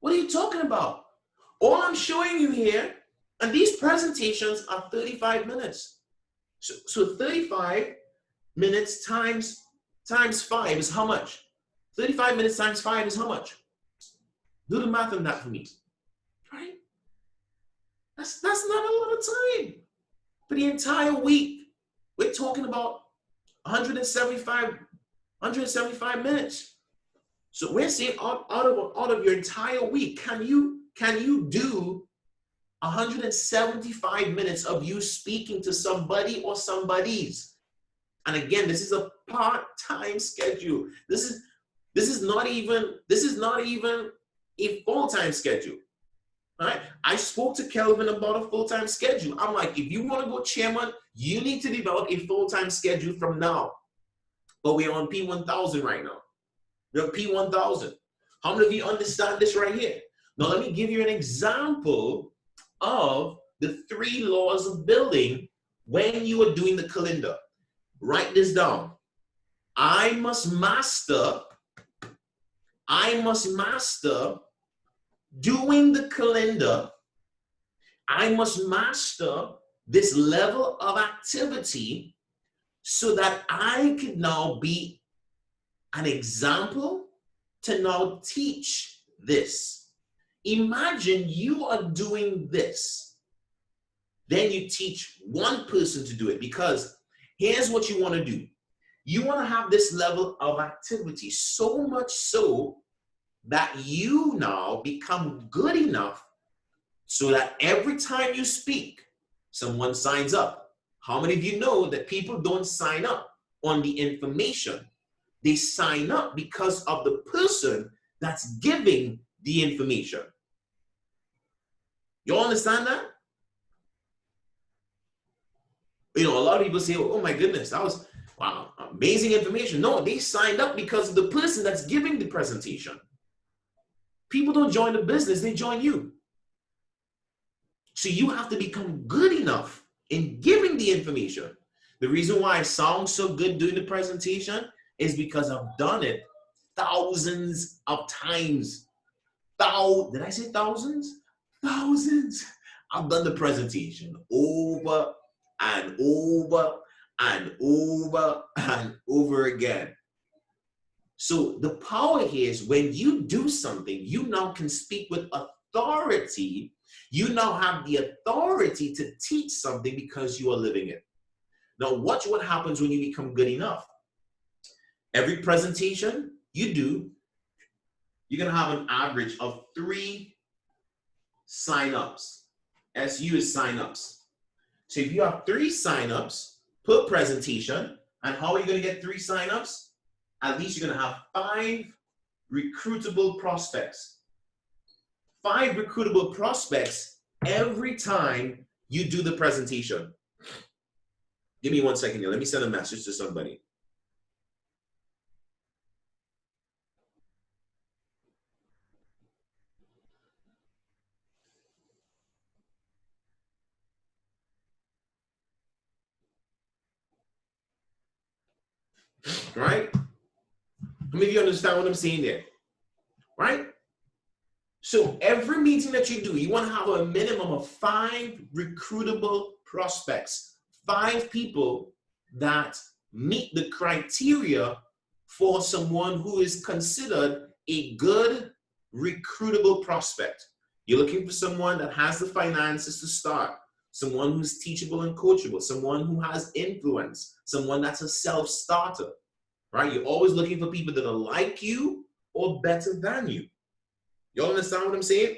Speaker 3: What are you talking about? All I'm showing you here, and these presentations are 35 minutes. So 35 minutes times 5 is how much? 35 minutes times 5 is how much? Do the math on that for me, right? That's not a lot of time. For the entire week, we're talking about 175 minutes. So we're saying out of your entire week, can you do 175 minutes of you speaking to somebody or somebodies? And again, this is a part-time schedule. This is not even a full-time schedule. Right? I spoke to Kelvin about a full-time schedule. I'm like, if you want to go chairman, you need to develop a full-time schedule from now. But we're on P1000 right now. We're on P1000. How many of you understand this right here? Now, let me give you an example of the 3 laws of building when you are doing the calendar. Write this down. I must master doing the calendar. I must master this level of activity so that I can now be an example to now teach this. Imagine you are doing this. Then you teach one person to do it, because here's what you want to do. You want to have this level of activity, so much so that you now become good enough so that every time you speak, someone signs up. How many of you know that people don't sign up on the information? They sign up because of the person that's giving the information. You all understand that? You know, a lot of people say, oh my goodness, that was wow, amazing information. No, they signed up because of the person that's giving the presentation. People don't join the business, they join you. So you have to become good enough in giving the information. The reason why I sound so good doing the presentation is because I've done it thousands of times. Did I say thousands? Thousands. I've done the presentation over and over and over and over again. So the power here is when you do something, you now can speak with authority. You now have the authority to teach something because you are living it. Now watch what happens when you become good enough. Every presentation you do, you're going to have an average of 3 sign-ups. SU is sign-ups. So if you have 3 sign-ups per presentation, And how are you going to get 3 signups? At least you're going to have 5 recruitable prospects. 5 recruitable prospects every time you do the presentation. Give me 1 second here. Let me send a message to somebody. Right? How many of you understand what I'm saying there? Right? So every meeting that you do, you want to have a minimum of 5 recruitable prospects, 5 people that meet the criteria for someone who is considered a good recruitable prospect. You're looking for someone that has the finances to start, someone who's teachable and coachable, someone who has influence, someone that's a self-starter, right? You're always looking for people that are like you or better than you. Y'all understand what I'm saying?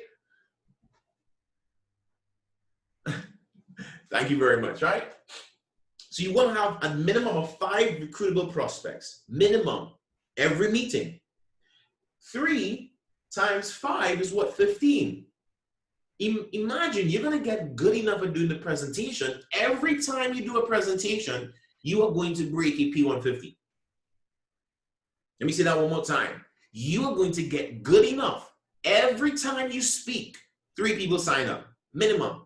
Speaker 3: Thank you very much, right? So you want to have a minimum of 5 recruitable prospects, minimum, every meeting. 3 times 5 is what, 15. Imagine you're going to get good enough at doing the presentation. Every time you do a presentation, you are going to break a P150. Let me say that one more time. You are going to get good enough. Every time you speak, 3 people sign up, minimum.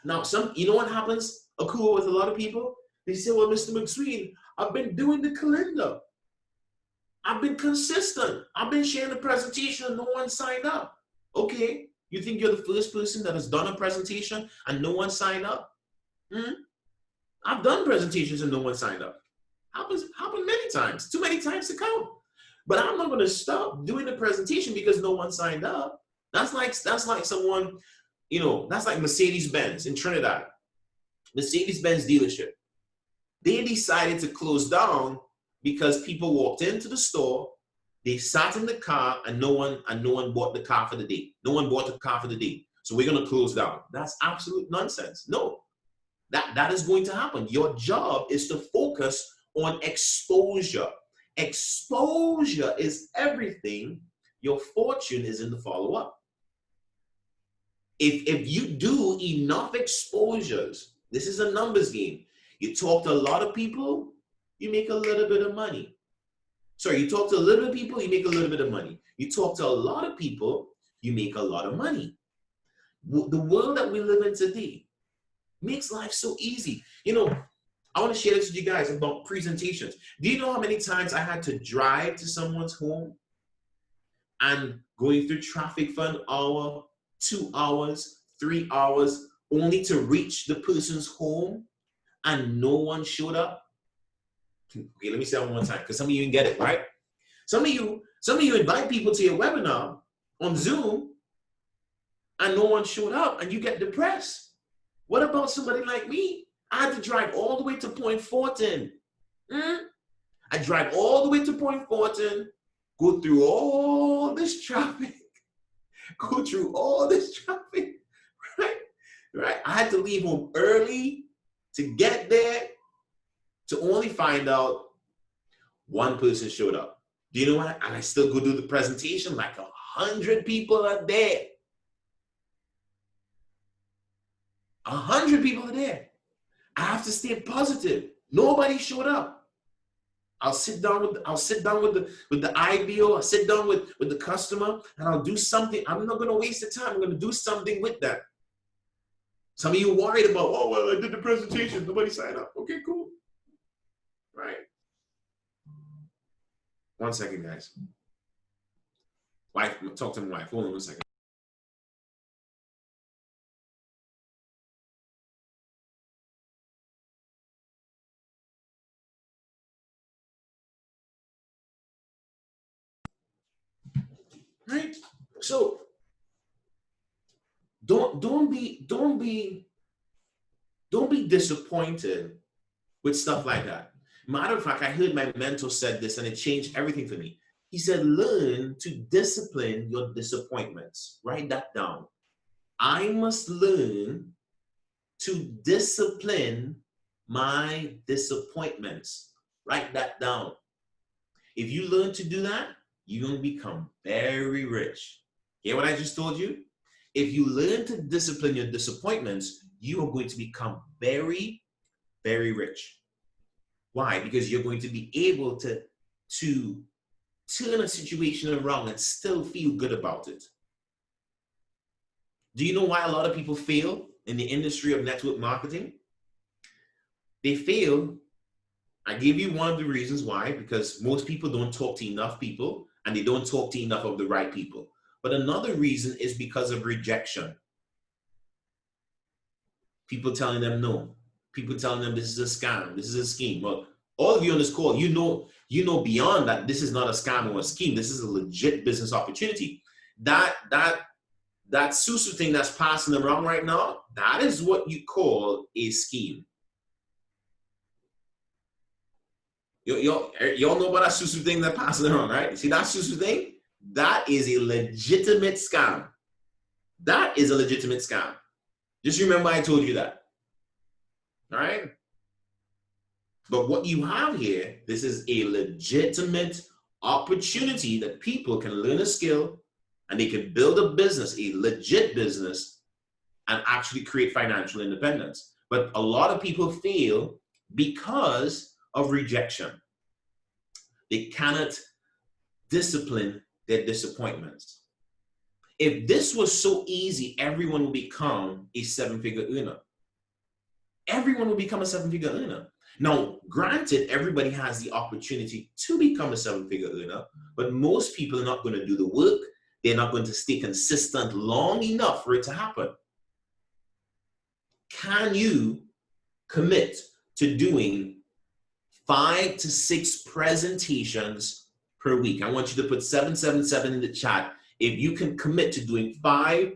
Speaker 3: Now, you know what happens, Akua, with a lot of people? They say, well, Mr. McSween, I've been doing the calendar. I've been consistent. I've been sharing the presentation and no one signed up. Okay, you think you're the first person that has done a presentation and no one signed up? I've done presentations and no one signed up. Happened many times, too many times to count. But I'm not going to stop doing the presentation because no one signed up. That's like someone, you know, that's like Mercedes-Benz in Trinidad. Mercedes-Benz dealership. They decided to close down because people walked into the store, they sat in the car, and no one bought the car for the day. No one bought the car for the day. So we're going to close down. That's absolute nonsense. No, that is going to happen. Your job is to focus on exposure. Exposure is everything. Your fortune is in the follow-up. If you do enough exposures, this is a numbers game. You talk to a lot of people, you make a little bit of money. Sorry, you talk to a little bit of people, you make a little bit of money. You talk to a lot of people, you make a lot of money. The world that we live in today makes life so easy. You know, I want to share this with you guys about presentations. Do you know how many times I had to drive to someone's home and going through traffic for an hour, 2 hours, 3 hours, only to reach the person's home and no one showed up? Okay, let me say that one more time, because some of you didn't get it, right? Some of you invite people to your webinar on Zoom and no one showed up and you get depressed. What about somebody like me? I had to drive all the way to Point Fortin. I drive all the way to Point Fortin, go through all this traffic, right? I had to leave home early to get there, to only find out one person showed up. Do you know what? And I still go do the presentation, like 100 people are there. 100 people are there. I have to stay positive. Nobody showed up. I'll sit down with the IBO. I'll sit down with the customer and I'll do something. I'm not going to waste the time. I'm going to do something with that. Some of you worried about, oh, well, I did the presentation. Nobody signed up. Okay, cool. Right. 1 second, guys. Wife, talk to my wife. Hold on 1 second. Right? So don't be disappointed with stuff like that. Matter of fact, I heard my mentor said this and it changed everything for me. He said, learn to discipline your disappointments. Write that down. I must learn to discipline my disappointments. Write that down. If you learn to do that, you're going to become very rich. Hear what I just told you? If you learn to discipline your disappointments, you are going to become very, very rich. Why? Because you're going to be able to turn a situation around and still feel good about it. Do you know why a lot of people fail in the industry of network marketing? They fail. I give you one of the reasons why, because most people don't talk to enough people and they don't talk to enough of the right people. But another reason is because of rejection. People telling them no. People telling them this is a scam, this is a scheme. Well, all of you on this call, you know beyond that this is not a scam or a scheme. This is a legit business opportunity. That Susu thing that's passing around right now, that is what you call a scheme. Y'all know about that Susu thing that's passing around, right? See that Susu thing? That is a legitimate scam. That is a legitimate scam. Just remember I told you that. All right? But what you have here, this is a legitimate opportunity that people can learn a skill and they can build a business, a legit business, and actually create financial independence. But a lot of people fail because of rejection. They cannot discipline their disappointments. If this was so easy, everyone would become a seven-figure earner. Everyone will become a seven-figure earner. Now, granted, everybody has the opportunity to become a seven-figure earner, but most people are not going to do the work. They're not going to stay consistent long enough for it to happen. Can you commit to doing 5 to 6 presentations per week? I want you to put 777 in the chat if you can commit to doing 5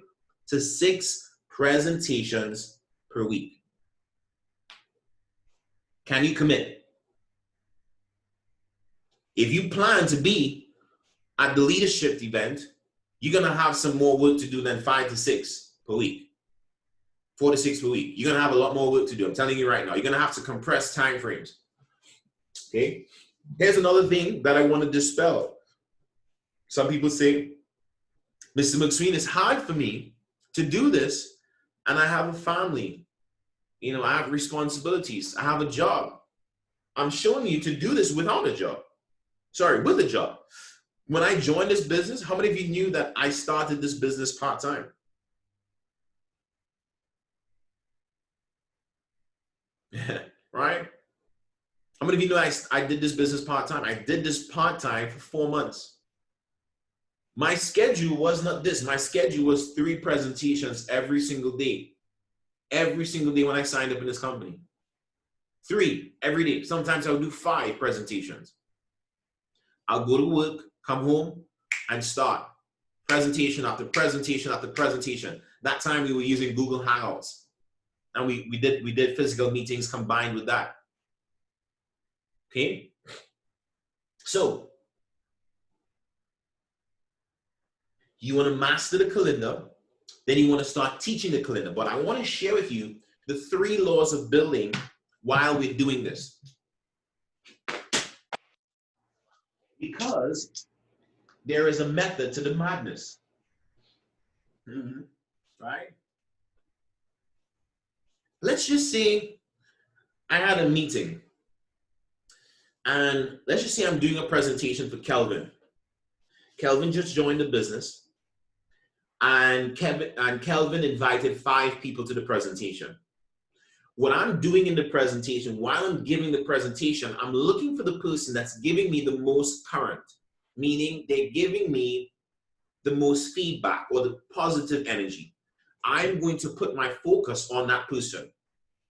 Speaker 3: to 6 presentations per week. Can you commit? If you plan to be at the leadership event, you're going to have some more work to do than 5 to 6 per week. 4 to 6 per week. You're going to have a lot more work to do. I'm telling you right now. You're going to have to compress time frames. Okay? Here's another thing that I want to dispel. Some people say, Mr. McSween, it's hard for me to do this, and I have a family. You know, I have responsibilities. I have a job. I'm showing you to do this without a job. Sorry, with a job. When I joined this business, how many of you knew that I started this business part-time? Right? How many of you know I did this business part-time? I did this part-time for 4 months. My schedule was not this. My schedule was 3 presentations every single day. Every single day when I signed up in this company. 3 every day. Sometimes I would do 5 presentations. I'll go to work, come home, and start. Presentation after presentation after presentation. That time we were using Google Hangouts. And we did physical meetings combined with that. Okay? So, you want to master the calendar, then you want to start teaching the calendar. But I want to share with you the 3 laws of building while we're doing this. Because there is a method to the madness. Right? Let's just say I had a meeting. And let's just say I'm doing a presentation for Kelvin. Kelvin just joined the business. And Kelvin invited 5 people to the presentation. What I'm doing in the presentation, while I'm giving the presentation, I'm looking for the person that's giving me the most current, meaning they're giving me the most feedback or the positive energy. I'm going to put my focus on that person.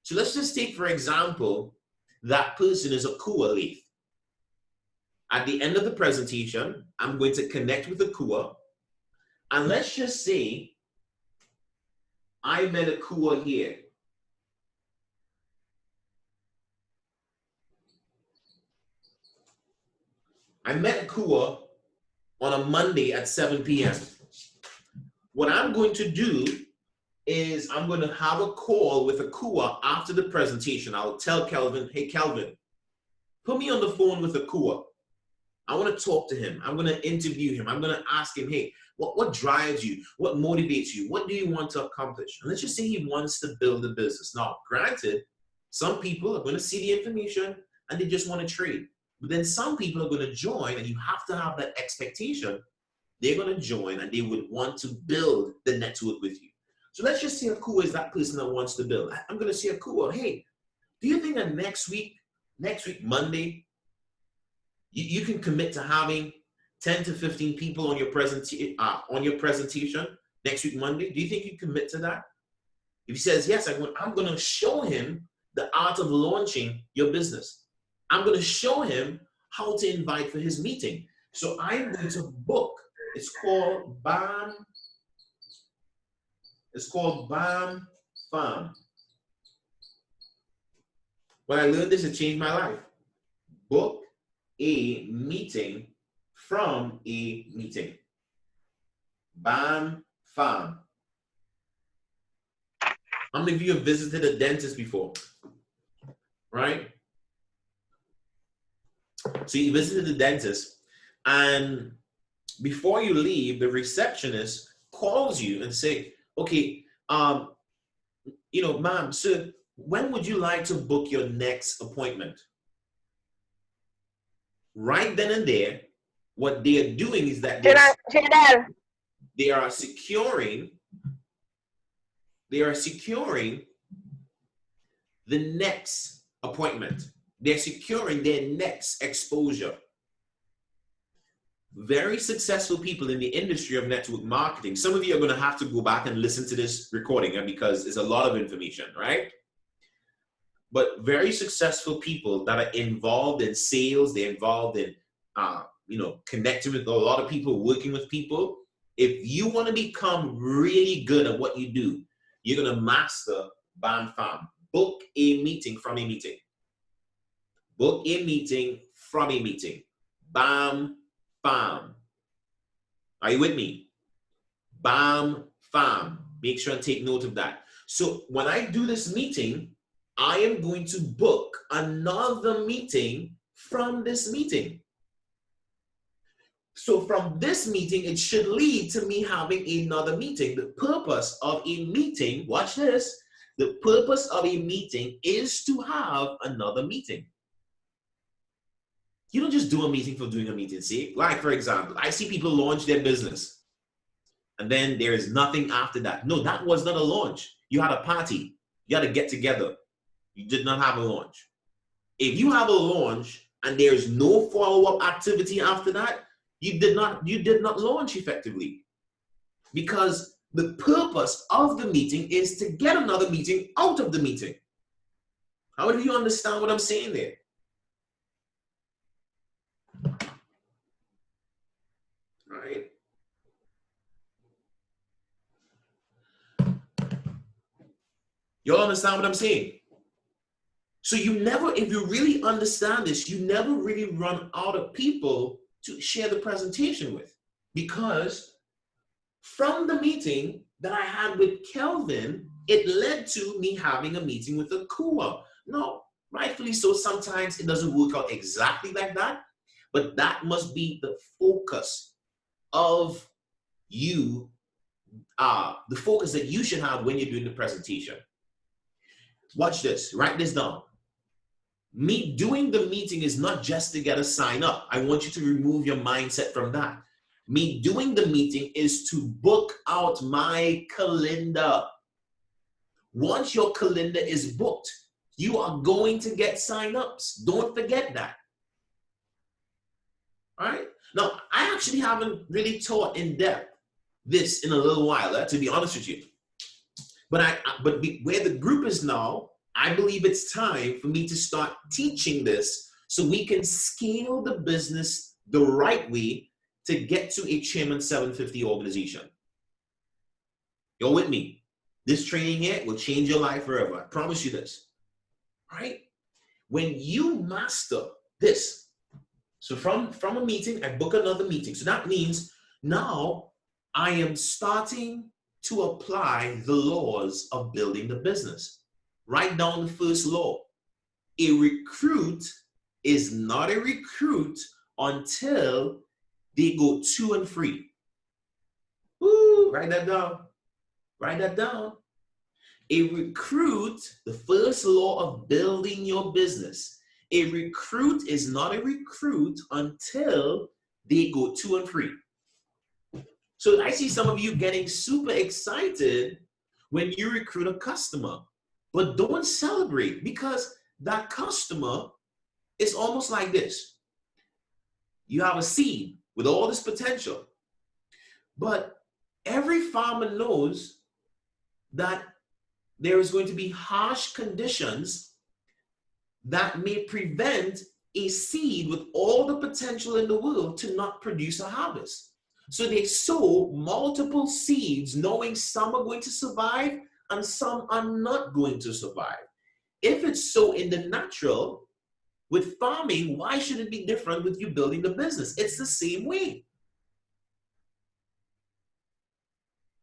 Speaker 3: So let's just take, for example, that person is a G.O.A.T lathe. At the end of the presentation, I'm going to connect with the G.O.A.T. And let's just say I met a G.O.A.T here. I met a G.O.A.T on a Monday at 7 p.m. What I'm going to do is I'm going to have a call with a G.O.A.T after the presentation. I'll tell Kelvin, hey, Kelvin, Put me on the phone with Akua. I want to talk to him. I'm going to interview him. I'm going to ask him, hey, what drives you? What motivates you? What do you want to accomplish? And let's just say he wants to build a business. Now, granted, some people are going to see the information and they just want to trade. But then some people are going to join, and you have to have that expectation. They're going to join and they would want to build the network with you. So let's just say Akua is that person that wants to build. I'm going to say Akua, hey, do you think that next week, Monday, you can commit to having 10 to 15 people on your presentation next week, Monday? Do you think you commit to that? If he says, yes, I'm going to show him the art of launching your business. I'm going to show him how to invite for his meeting. So I'm going to book. It's called BAM. It's called BAM Farm. When I learned this, it changed my life. Book a meeting from a meeting. BAM Farm. How many of you have visited a dentist before? Right? So you visited the dentist, and before you leave, the receptionist calls you and say, okay, ma'am, sir, when would you like to book your next appointment? Right then and there, what they are doing is that they are securing the next appointment. They're securing their next exposure. Very successful people in the industry of network marketing. Some of you are going to have to go back and listen to this recording because it's a lot of information, right? But very successful people that are involved in sales, they're involved in, connecting with a lot of people, working with people. If you want to become really good at what you do, you're going to master BAM Farm. Book a meeting from a meeting. Book a meeting from a meeting. BAM Farm. Are you with me? BAM Farm. Make sure and take note of that. So when I do this meeting, I am going to book another meeting from this meeting. So from this meeting, it should lead to me having another meeting. The purpose of a meeting, watch this, the purpose of a meeting is to have another meeting. You don't just do a meeting for doing a meeting, see? Like, for example, I see people launch their business, and then there is nothing after that. No, that was not a launch. You had a party. You had to get together. You did not have a launch. If you have a launch and there's no follow-up activity after that, you did not launch effectively. Because the purpose of the meeting is to get another meeting out of the meeting. How do you understand what I'm saying there? All right. You all understand what I'm saying? So you never, if you really understand this, you never really run out of people to share the presentation with. Because from the meeting that I had with Kelvin, it led to me having a meeting with Akua. No, rightfully so, sometimes it doesn't work out exactly like that, but that must be the focus of you, the focus that you should have when you're doing the presentation. Watch this, write this down. Me doing the meeting is not just to get a sign up. I want you to remove your mindset from that. Me doing the meeting is to book out my calendar. Once your calendar is booked, you are going to get sign-ups. Don't forget that. All right? Now, I actually haven't really taught in depth this in a little while, to be honest with you. But where the group is now, I believe it's time for me to start teaching this so we can scale the business the right way to get to a Chairman 750 organization. You're with me? This training here will change your life forever. I promise you this. All right? When you master this, so from a meeting, I book another meeting. So that means now I am starting to apply the laws of building the business. Write down the first law. A recruit is not a recruit until they go to and free. Woo, write that down. Write that down. A recruit, the first law of building your business, a recruit is not a recruit until they go to and free. So I see some of you getting super excited when you recruit a customer, but don't celebrate, because that customer is almost like this. You have a seed with all this potential, but every farmer knows that there is going to be harsh conditions that may prevent a seed with all the potential in the world to not produce a harvest. So they sow multiple seeds, knowing some are going to survive and some are not going to survive. If it's so in the natural, with farming, why should it be different with you building the business? It's the same way.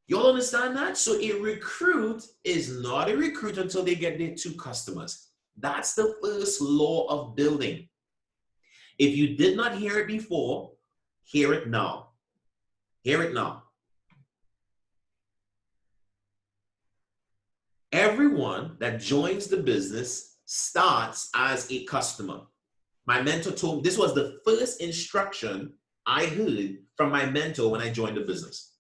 Speaker 3: Y'all understand that? So a recruit is not a recruit until they get their 2 customers. That's the first law of building. If you did not hear it before, hear it now. Hear it now. Everyone that joins the business starts as a customer. My mentor told me, this was the first instruction I heard from my mentor when I joined the business.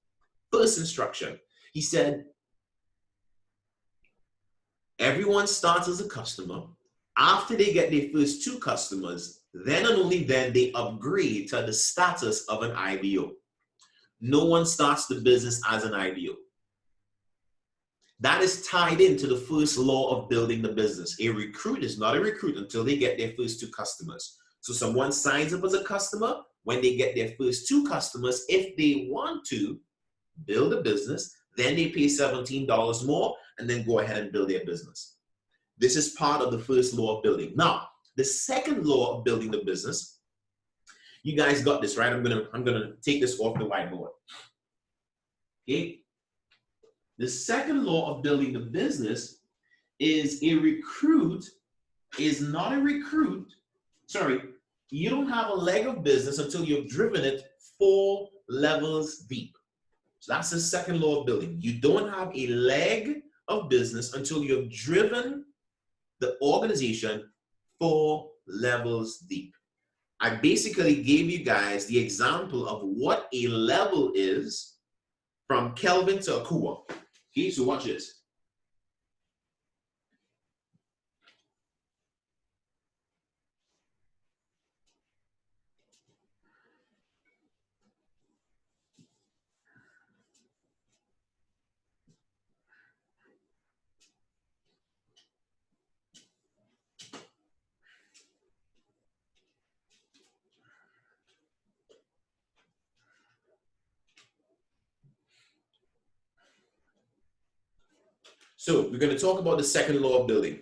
Speaker 3: First instruction. He said, everyone starts as a customer. After they get their first 2 customers, then and only then they upgrade to the status of an IBO. No one starts the business as an IBO. That is tied into the first law of building the business. A recruit is not a recruit until they get their first 2 customers. So someone signs up as a customer. When they get their first 2 customers, if they want to build a business, then they pay $17 more and then go ahead and build their business. This is part of the first law of building. Now, the second law of building the business, you guys got this, right? I'm gonna take this off the whiteboard. Okay. The second law of building the business is a recruit is not a recruit. Sorry, you don't have a leg of business until you've driven it 4 levels deep. So that's the second law of building. You don't have a leg of business until you've driven the organization 4 levels deep. I basically gave you guys the example of what a level is from Kelvin to Akua. Okay, so watch this. So we're going to talk about the second law of building.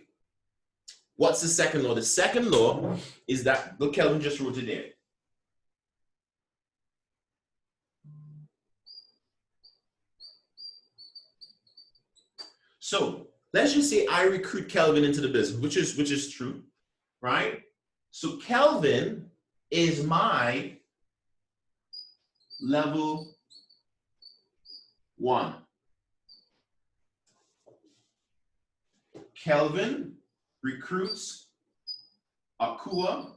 Speaker 3: What's the second law? The second law is that, look, Kelvin just wrote it there. So let's just say I recruit Kelvin into the business, which is true, right? So Kelvin is my level 1. Kelvin recruits Akua.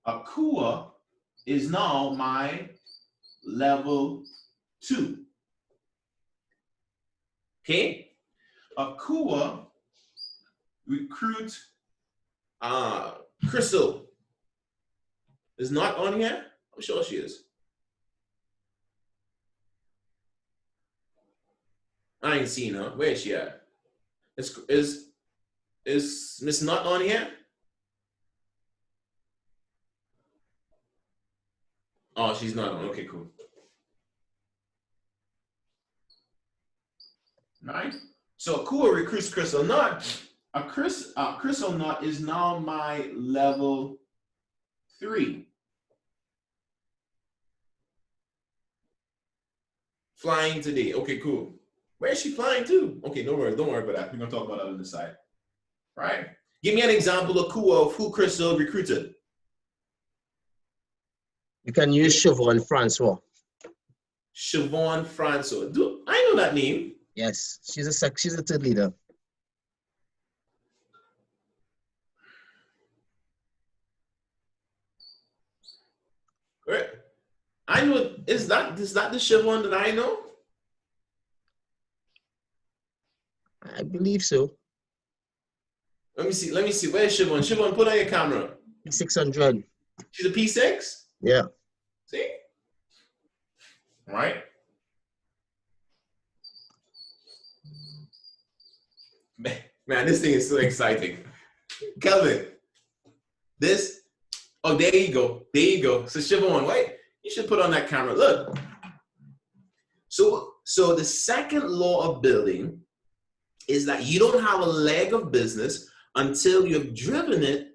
Speaker 3: Akua is now my level 2. Okay? Akua recruit Crystal. Is not on here? I'm sure she is. I ain't seen her. Where is she at? Is Miss Not on here? Oh, she's not on. Okay, cool. Right? So Akua recruits Crystal Nut. Crystal Nut is now my level 3. Flying today. Okay, cool. Where is she flying to? Okay, don't worry about that. We're gonna talk about that on the side. Right? Give me an example of who Crystal recruited.
Speaker 2: You can use Siobhan Francois.
Speaker 3: Siobhan Francois. I know that name.
Speaker 2: Yes, she's a third leader.
Speaker 3: Right. I know. Is that the Siobhan that I know?
Speaker 2: I believe so.
Speaker 3: Let me see. Where's Siobhan? Siobhan, put on your camera.
Speaker 2: 600.
Speaker 3: She's a P6?
Speaker 2: Yeah.
Speaker 3: See? All right. Man, this thing is so exciting. Kelvin, this. Oh, there you go. There you go. So Siobhan, wait. You should put on that camera. Look. So the second law of building is that you don't have a leg of business until you've driven it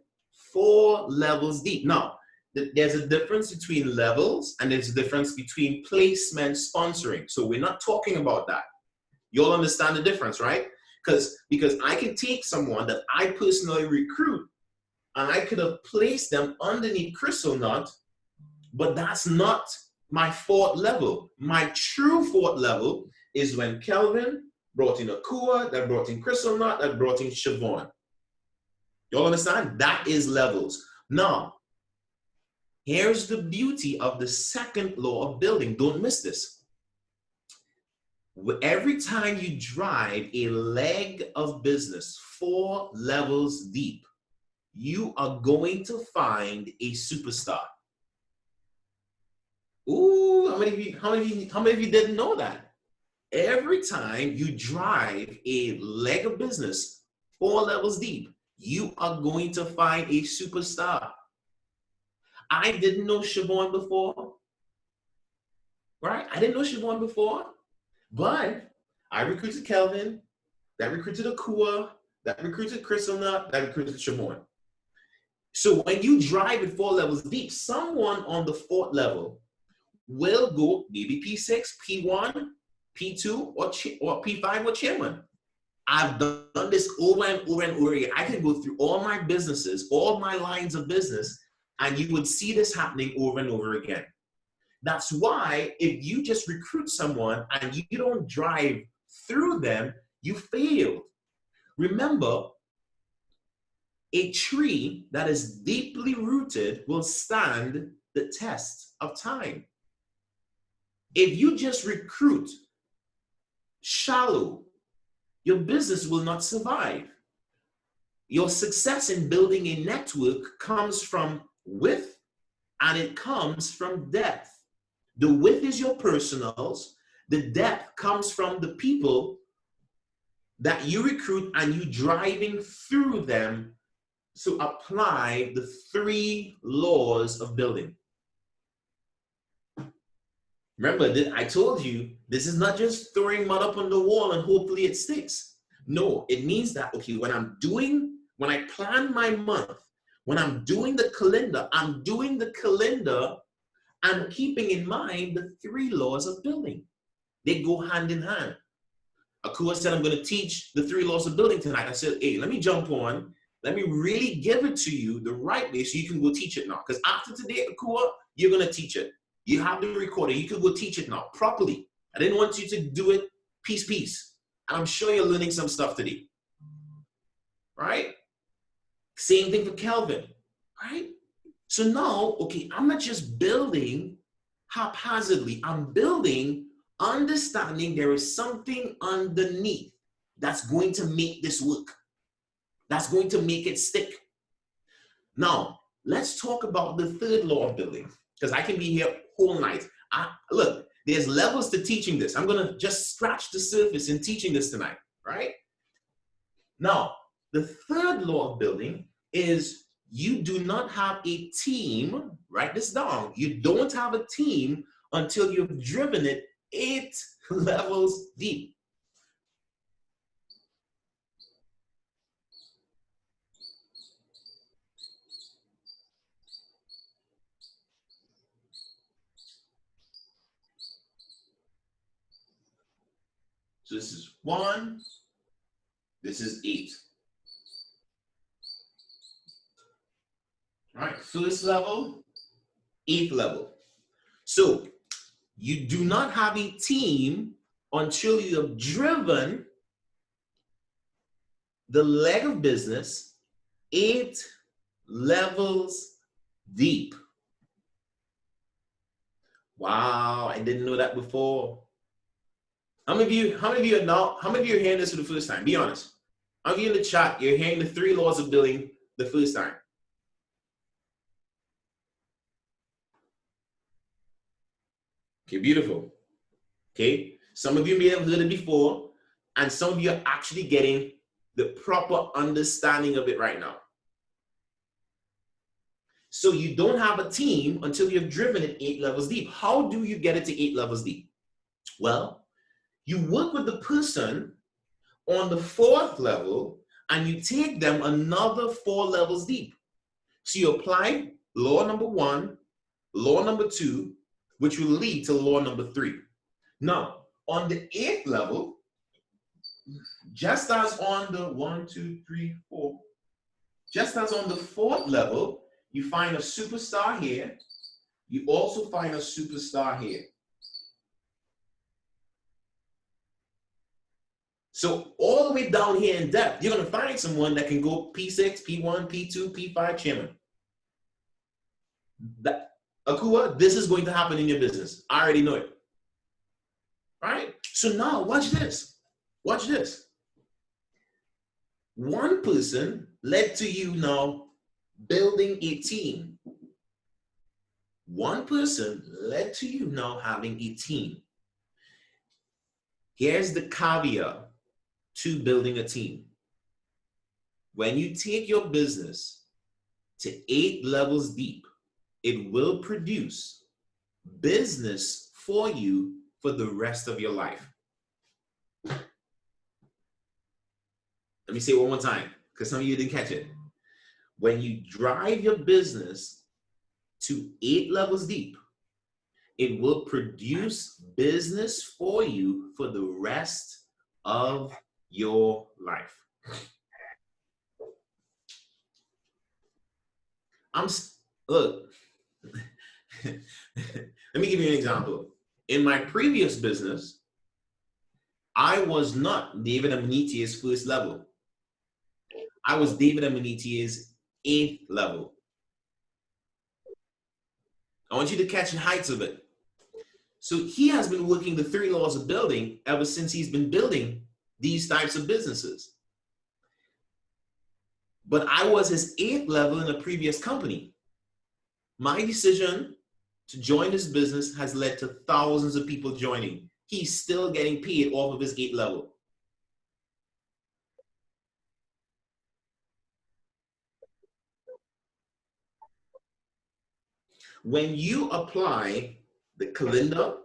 Speaker 3: 4 levels deep. Now, there's a difference between levels and there's a difference between placement sponsoring. So we're not talking about that. You'll understand the difference, right? Because I can take someone that I personally recruit and I could have placed them underneath Crystal Nut, but that's not my 4th level. My true 4th level is when Kelvin brought in Akua, that brought in Crystal Nut, that brought in Siobhan. Y'all understand? That is levels. Now, here's the beauty of the second law of building. Don't miss this. Every time you drive a leg of business 4 levels deep, you are going to find a superstar. Ooh, how many of you didn't know that? Every time you drive a leg of business 4 levels deep, you are going to find a superstar. I didn't know Siobhan before, right? I didn't know Siobhan before, but I recruited Kelvin, that recruited Akua, that recruited Crystal Nut, that recruited Siobhan. So when you drive it 4 levels deep, someone on the 4th level will go maybe P6, P1, P2, or P5 or chairman. I've done this over and over and over again. I can go through all my businesses, all my lines of business, and you would see this happening over and over again. That's why if you just recruit someone and you don't drive through them, you failed. Remember, a tree that is deeply rooted will stand the test of time. If you just recruit shallow, your business will not survive. Your success in building a network comes from width and it comes from depth. The width is your personals. The depth comes from the people that you recruit and you driving through them to apply the 3 laws of building. Remember, I told you, this is not just throwing mud up on the wall and hopefully it sticks. No, it means that, okay, when I plan my month, when I'm doing the calendar, I'm keeping in mind the 3 laws of building. They go hand in hand. Akua said, I'm going to teach the 3 laws of building tonight. I said, hey, let me jump on. Let me really give it to you the right way so you can go teach it now. Because after today, Akua, you're going to teach it. You have the recording. You can go teach it now properly. I didn't want you to do it piece. And I'm sure you're learning some stuff today. Right? Same thing for Kelvin. Right? So now, okay, I'm not just building haphazardly. I'm building understanding there is something underneath that's going to make this work. That's going to make it stick. Now, let's talk about the 3rd law of building, because I can be here whole night. Look, there's levels to teaching this. I'm going to just scratch the surface in teaching this tonight, right? Now, the 3rd law of building is you do not have a team, write this down, you don't have a team until you've driven it 8 levels deep. So this is 1, this is 8. All right, first level, 8th level. So you do not have a team until you have driven the leg of business 8 levels deep. Wow, I didn't know that before. How many of you are hearing this for the first time? Be honest. How many of you in the chat, you're hearing the 3 laws of building the first time? Okay, beautiful. Okay, some of you may have heard it before, and some of you are actually getting the proper understanding of it right now. So you don't have a team until you've driven it 8 levels deep. How do you get it to 8 levels deep? Well, you work with the person on the 4th level and you take them another 4 levels deep. So you apply law number 1, law number 2, which will lead to law number 3. Now, on the 8th level, just as on the 1, 2, 3, 4, just as on the 4th level, you find a superstar here. You also find a superstar here. So all the way down here in depth, you're going to find someone that can go P6, P1, P2, P5 chairman. Akua, this is going to happen in your business. I already know it. All right? So now watch this. Watch this. One person led to you now building a team. One person led to you now having a team. Here's the caveat to building a team. When you take your business to 8 levels deep, it will produce business for you for the rest of your life. Let me say it one more time, because some of you didn't catch it. When you drive your business to 8 levels deep, it will produce business for you for the rest of your life. Look, let me give you an example. In my previous business, I was not David Amaniti's first level. I was David Amaniti's 8th level. I want you to catch the heights of it. So he has been working the 3 laws of building ever since he's been building these types of businesses. But I was his 8th level in a previous company. My decision to join this business has led to thousands of people joining. He's still getting paid off of his 8th level. When you apply the calendar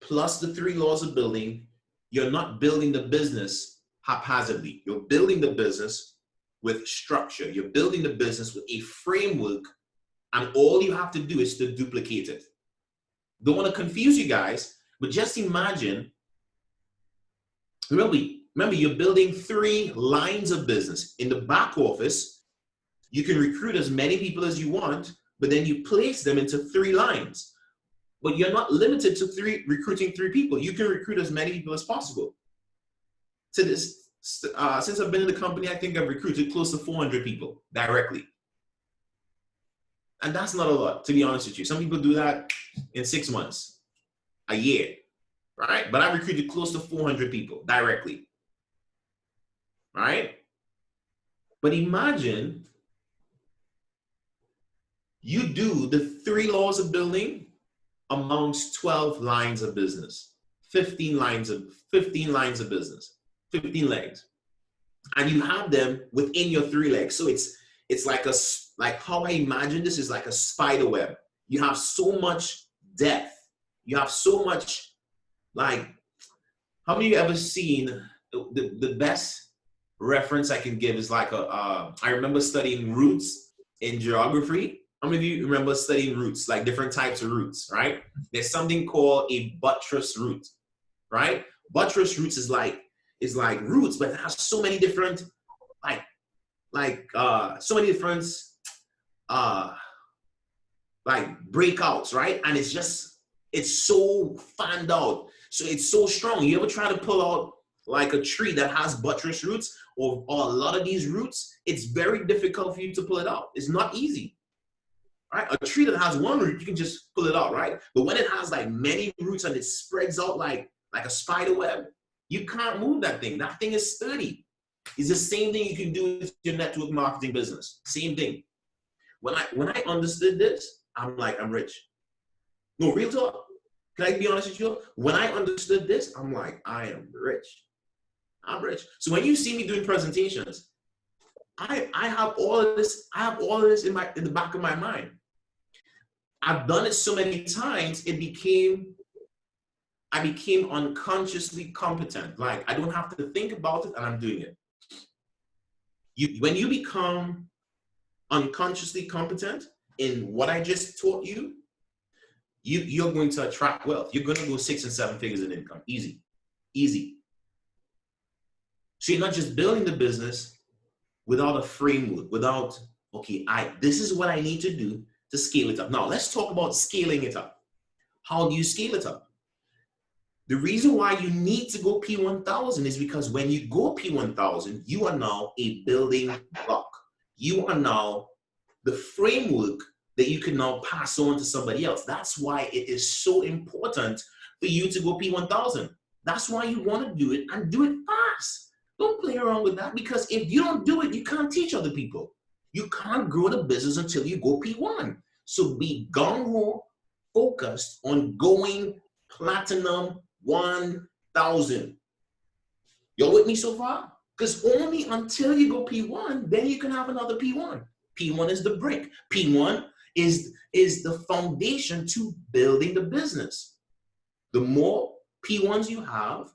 Speaker 3: plus the 3 laws of building, you're not building the business haphazardly. You're building the business with structure. You're building the business with a framework, and all you have to do is to duplicate it. Don't want to confuse you guys, but just imagine, remember you're building 3 lines of business. In the back office, you can recruit as many people as you want, but then you place them into 3 lines. But you're not limited to recruiting 3 people. You can recruit as many people as possible. So since I've been in the company, I think I've recruited close to 400 people directly. And that's not a lot, to be honest with you. Some people do that in 6 months, a year, right? But I recruited close to 400 people directly, right? But imagine you do the 3 laws of building amongst 12 lines of business, 15 lines of business, 15 legs. And you have them within your 3 legs. So it's like how I imagine this is like a spider web. You have so much depth. You have so much, like, how many of you ever seen, the best reference I can give is like I remember studying roots in geography. How many of you remember studying roots, like different types of roots, right? There's something called a buttress root, right? Buttress roots is like roots, but it has so many different, so many different like breakouts, right? And it's so fanned out. So it's so strong. You ever try to pull out like a tree that has buttress roots or a lot of these roots? It's very difficult for you to pull it out. It's not easy, right? A tree that has one root, you can just pull it out, right? But when it has like many roots and it spreads out like a spider web, you can't move that thing. That thing is sturdy. It's the same thing you can do with your network marketing business. Same thing. When I understood this, I'm like, I'm rich. No, real talk. Can I be honest with you? When I understood this, I'm like, I am rich. I'm rich. So when you see me doing presentations, I have all of this. I have all of this in the back of my mind. I've done it so many times. I became unconsciously competent. Like I don't have to think about it, and I'm doing it. When you become unconsciously competent in what I just taught you, you're going to attract wealth. You're going to go 6 and 7 figures in income. Easy. Easy. So you're not just building the business without a framework, without, okay, this is what I need to do to scale it up. Now, let's talk about scaling it up. How do you scale it up? The reason why you need to go P1000 is because when you go P1000, you are now a building block. You are now the framework that you can now pass on to somebody else. That's why it is so important for you to go P1000. That's why you want to do it and do it fast. Don't play around with that, because if you don't do it, you can't teach other people. You can't grow the business until you go P1. So be gung-ho focused on going platinum 1000. You're with me so far? Because only until you go P1, then you can have another P1. P1 is the brick. P1 is the foundation to building the business. The more P1s you have,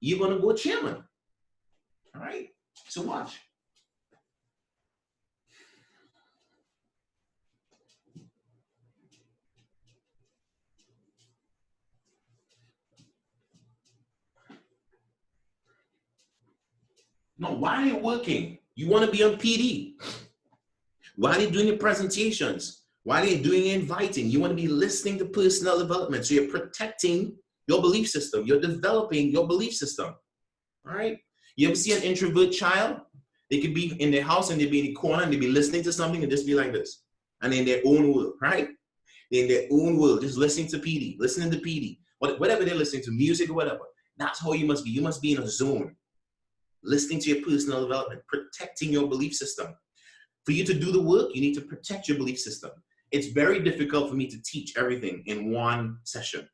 Speaker 3: you're going to go chairman. All right? So watch. No, why are you working? You want to be on PD. While you're doing your presentations, while you're doing your inviting, you want to be listening to personal development. So you're protecting your belief system. You're developing your belief system. All right? You ever see an introvert child? They could be in their house and they'd be in the corner and they'd be listening to something and just be like this. And in their own world, right? In their own world, just listening to PD, listening to PD. Whatever they're listening to, music or whatever. That's how you must be. You must be in a zone. Listening to your personal development, protecting your belief system. For you to do the work, you need to protect your belief system. It's very difficult for me to teach everything in one session,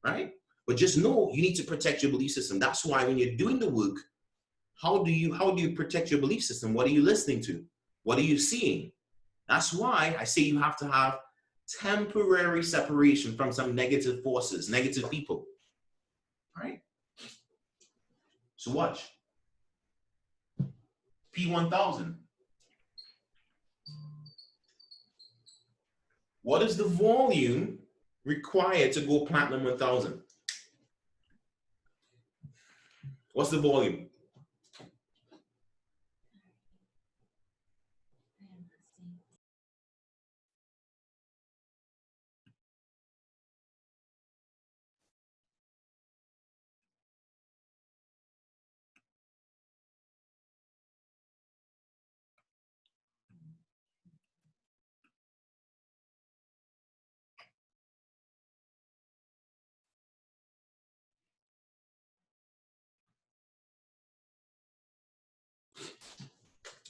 Speaker 3: right? But just know you need to protect your belief system. That's why when you're doing the work, how do you protect your belief system? What are you listening to? What are you seeing? That's why I say you have to have temporary separation from some negative forces, negative people, right? So watch. P1000. What is the volume required to go platinum 1000? What's the volume?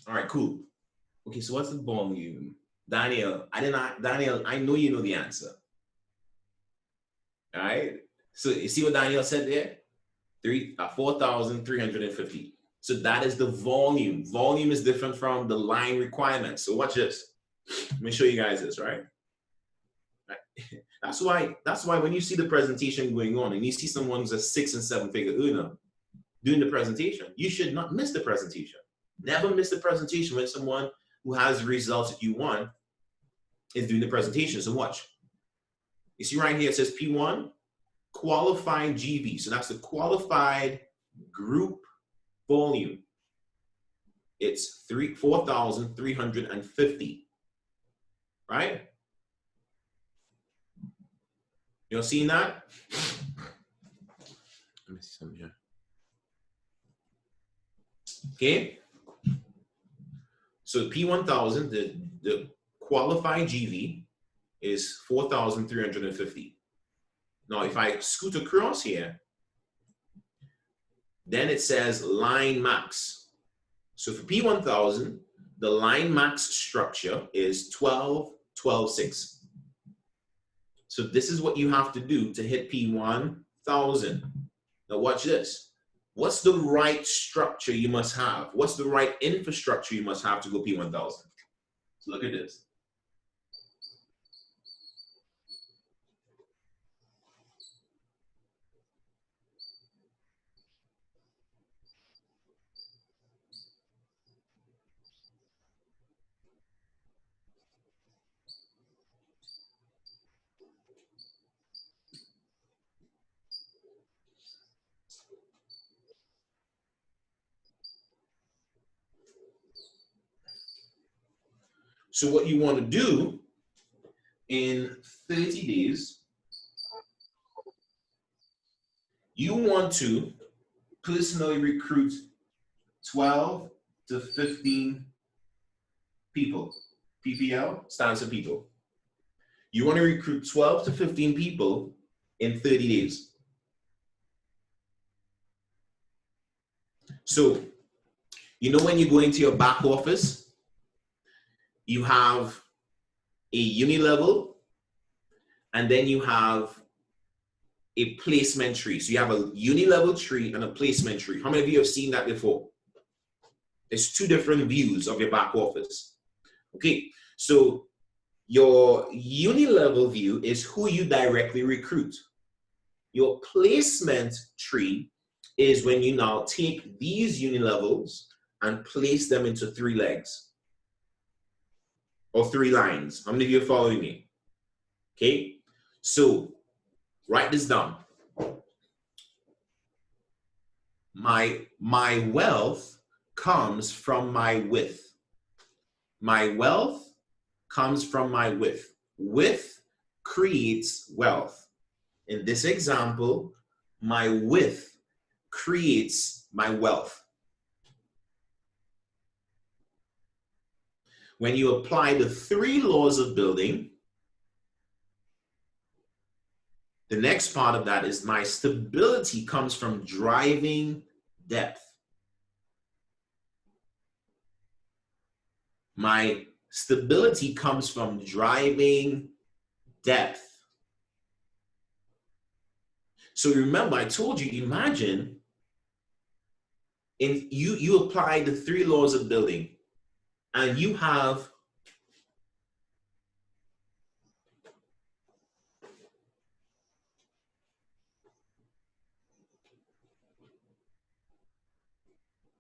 Speaker 3: All right, cool. Okay, so what's the volume? Daniel, Daniel, I know you know the answer. All right. So you see what Daniel said there? 4,350. So that is the volume. Volume is different from the line requirement. So watch this. Let me show you guys this, right? That's why when you see the presentation going on and you see someone who's a 6 and 7 figure earner doing the presentation, you should not miss the presentation. Never miss the presentation when someone who has the results that you want is doing the presentation. So watch. You see right here, it says P1, qualified GV. So that's the qualified group volume. It's 4,350. right? You're seeing that? Let me see something here. Okay. So P1000, the qualified GV is 4,350. Now, if I scoot across here, then it says line max. So for P1000, the line max structure is 12, 12, 6. So this is what you have to do to hit P1000. Now watch this. What's the right structure you must have? What's the right infrastructure you must have to go P1000? So look at this. So what you want to do in 30 days, you want to personally recruit 12 to 15 people. PPL stands for people. You want to recruit 12 to 15 people in 30 days. So, you know when you go into your back office, you have a uni level, and then you have a placement tree. So you have a uni level tree and a placement tree. How many of you have seen that before? There's two different views of your back office. Okay, so your uni level view is who you directly recruit. Your placement tree is when you now take these uni levels and place them into 3 legs or 3 lines. How many of you are following me? Okay, so write this down. My wealth comes from my width. My wealth comes from my width. Width creates wealth. In this example, my width creates my wealth. When you apply the 3 laws of building, the next part of that is my stability comes from driving depth. My stability comes from driving depth. So remember, I told you, imagine you apply the 3 laws of building, and you have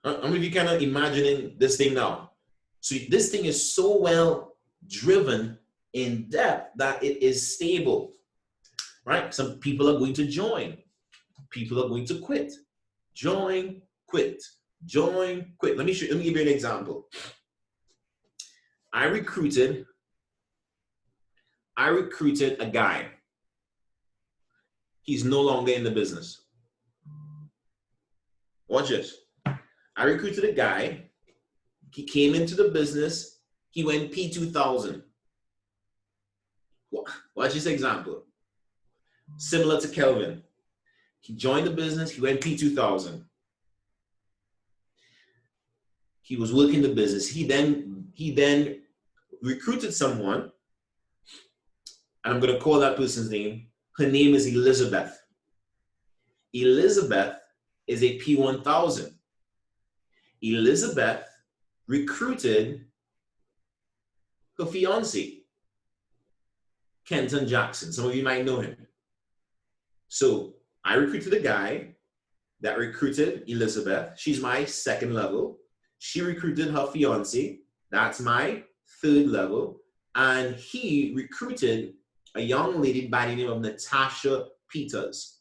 Speaker 3: how many of you kind of imagining this thing now? So this thing is so well driven in depth that it is stable, right? Some people are going to join. People are going to quit. Join, quit. Join, quit. Let me give you an example. I recruited a guy. He's no longer in the business. Watch this. I recruited a guy. He came into the business. He went P2000. Watch this example. Similar to Kelvin. He joined the business. He went P2000. He was working the business. He then recruited someone, and I'm going to call that person's name. Her name is Elizabeth. Elizabeth is a P1000. Elizabeth recruited her fiance, Kenton Jackson. Some of you might know him. So I recruited a guy that recruited Elizabeth. She's my 2nd level. She recruited her fiance. That's my 3rd level. And he recruited a young lady by the name of Natasha Peters.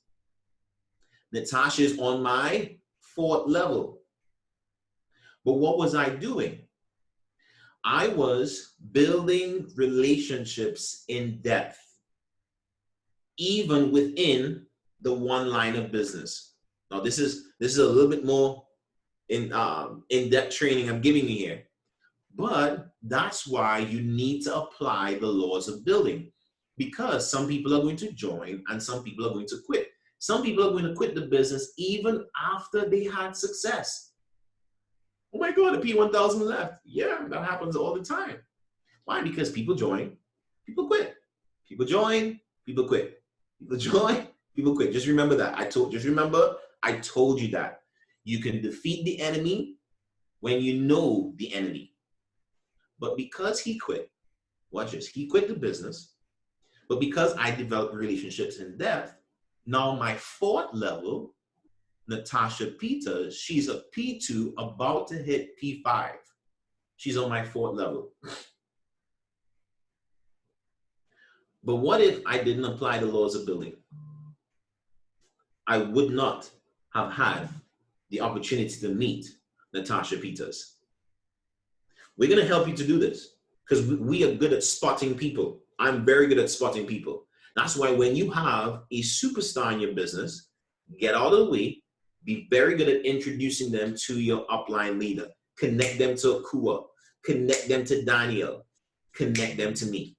Speaker 3: Natasha is on my 4th level. But what was I doing? I was building relationships in depth, even within the one line of business. Now, this is a little bit more in-depth training I'm giving you here, but that's why you need to apply the laws of building, because some people are going to join and some people are going to quit. Some people are going to quit the business even after they had success. Oh my God, the P1000 left. Yeah, that happens all the time. Why? Because people join, people quit. People join, people quit. People join, people quit. Just remember that. I told you that. You can defeat the enemy when you know the enemy. But because he quit, watch this, he quit the business, but because I developed relationships in depth, now my fourth level, Natasha Peters, she's a P2 about to hit P5. She's on my fourth level. But what if I didn't apply the laws of building? I would not have had the opportunity to meet Natasha Peters. We're going to help you to do this because we are good at spotting people. I'm very good at spotting people. That's why when you have a superstar in your business, get out of the way, be very good at introducing them to your upline leader. Connect them to Akua, connect them to Daniel, connect them to me.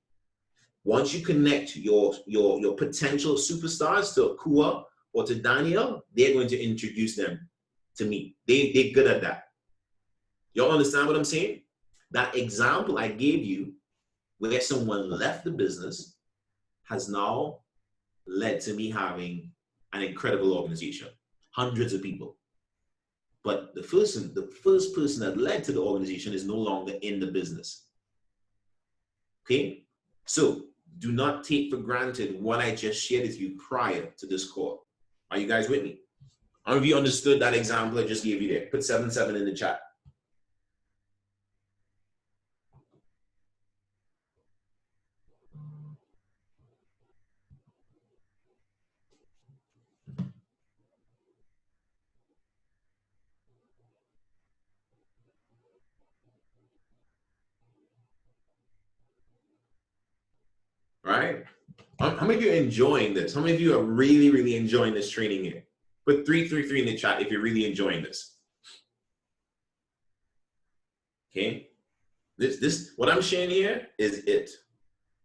Speaker 3: Once you connect your potential superstars to Akua or to Daniel, they're going to introduce them to me. They're good at that. Y'all understand what I'm saying? That example I gave you where someone left the business has now led to me having an incredible organization, hundreds of people. But the first person that led to the organization is no longer in the business. Okay? So do not take for granted what I just shared with you prior to this call. Are you guys with me? How many of you understood that example I just gave you there? Put 77 in the chat. Right? How many of you are enjoying this? How many of you are really, really enjoying this training here? Put 333 in the chat if you're really enjoying this. Okay? This what I'm sharing here is it.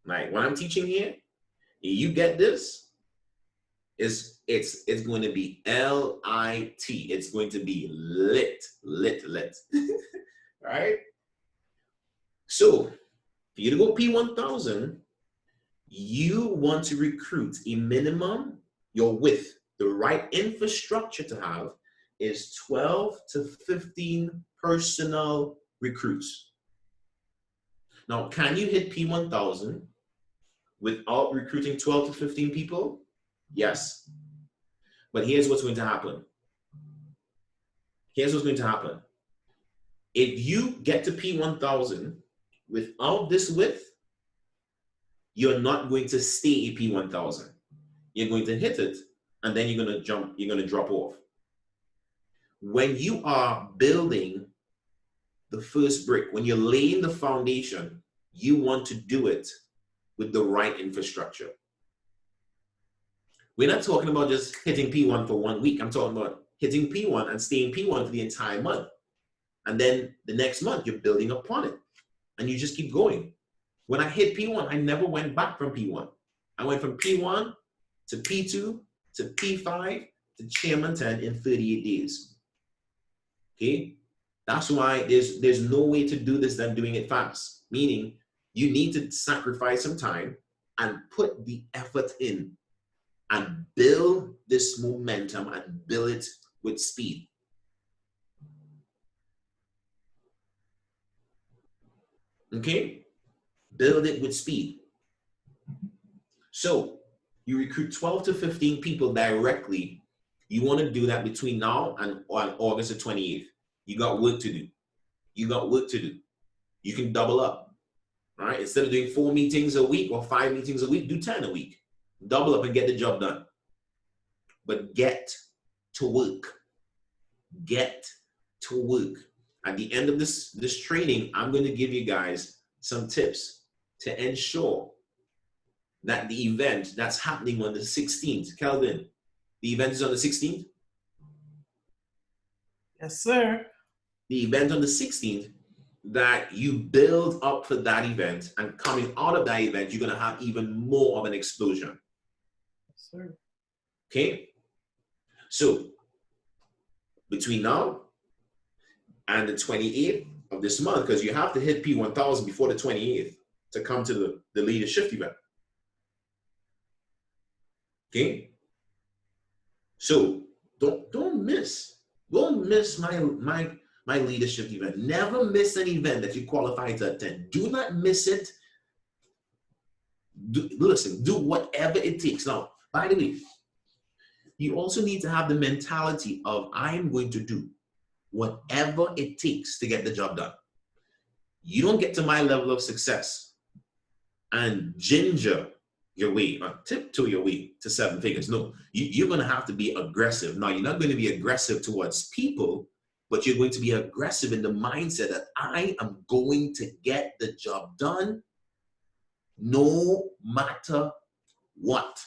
Speaker 3: Like what I'm teaching here, you get this, it's going to be L-I-T. It's going to be lit. Right? So for you to go P1000, you want to recruit a minimum, the right infrastructure to have is 12 to 15 personal recruits. Now, can you hit P1000 without recruiting 12 to 15 people? Yes. But here's what's going to happen. Here's what's going to happen. If you get to P1000 without this width, you're not going to stay a P1000. You're going to hit it, and then you're going to drop off. When you are building the first brick, when you're laying the foundation, you want to do it with the right infrastructure. We're not talking about just hitting P1 for 1 week. I'm talking about hitting P1 and staying P1 for the entire month. And then the next month, you're building upon it. And you just keep going. When I hit P1, I never went back from P1. I went from P1 to P2 to P5 to Chairman 10 in 38 days. Okay? That's why there's no way to do this than doing it fast. Meaning, you need to sacrifice some time and put the effort in and build this momentum and build it with speed. Okay? Build it with speed. So you recruit 12 to 15 people directly. You want to do that between now and on August the 28th. You got work to do. You got work to do. You can double up. Right? Instead of doing 4 meetings a week or 5 meetings a week, do 10 a week. Double up and get the job done. But get to work. Get to work. At the end of this training, I'm going to give you guys some tips to ensure that the event that's happening on the 16th, Kelvin, the event is on the 16th?
Speaker 4: Yes, sir.
Speaker 3: The event on the 16th, that you build up for that event, and coming out of that event, you're going to have even more of an explosion.
Speaker 4: Yes, sir.
Speaker 3: Okay? So, between now and the 28th of this month, because you have to hit P1000 before the 28th to come to the leadership event. Okay? So, don't miss my leadership event. Never miss an event that you qualify to attend. Do not miss it. Listen, do whatever it takes. Now, by the way, you also need to have the mentality of, I am going to do whatever it takes to get the job done. You don't get to my level of success and ginger your way, or tiptoe your way to 7 figures. No, you're going to have to be aggressive. Now, you're not going to be aggressive towards people, but you're going to be aggressive in the mindset that I am going to get the job done no matter what.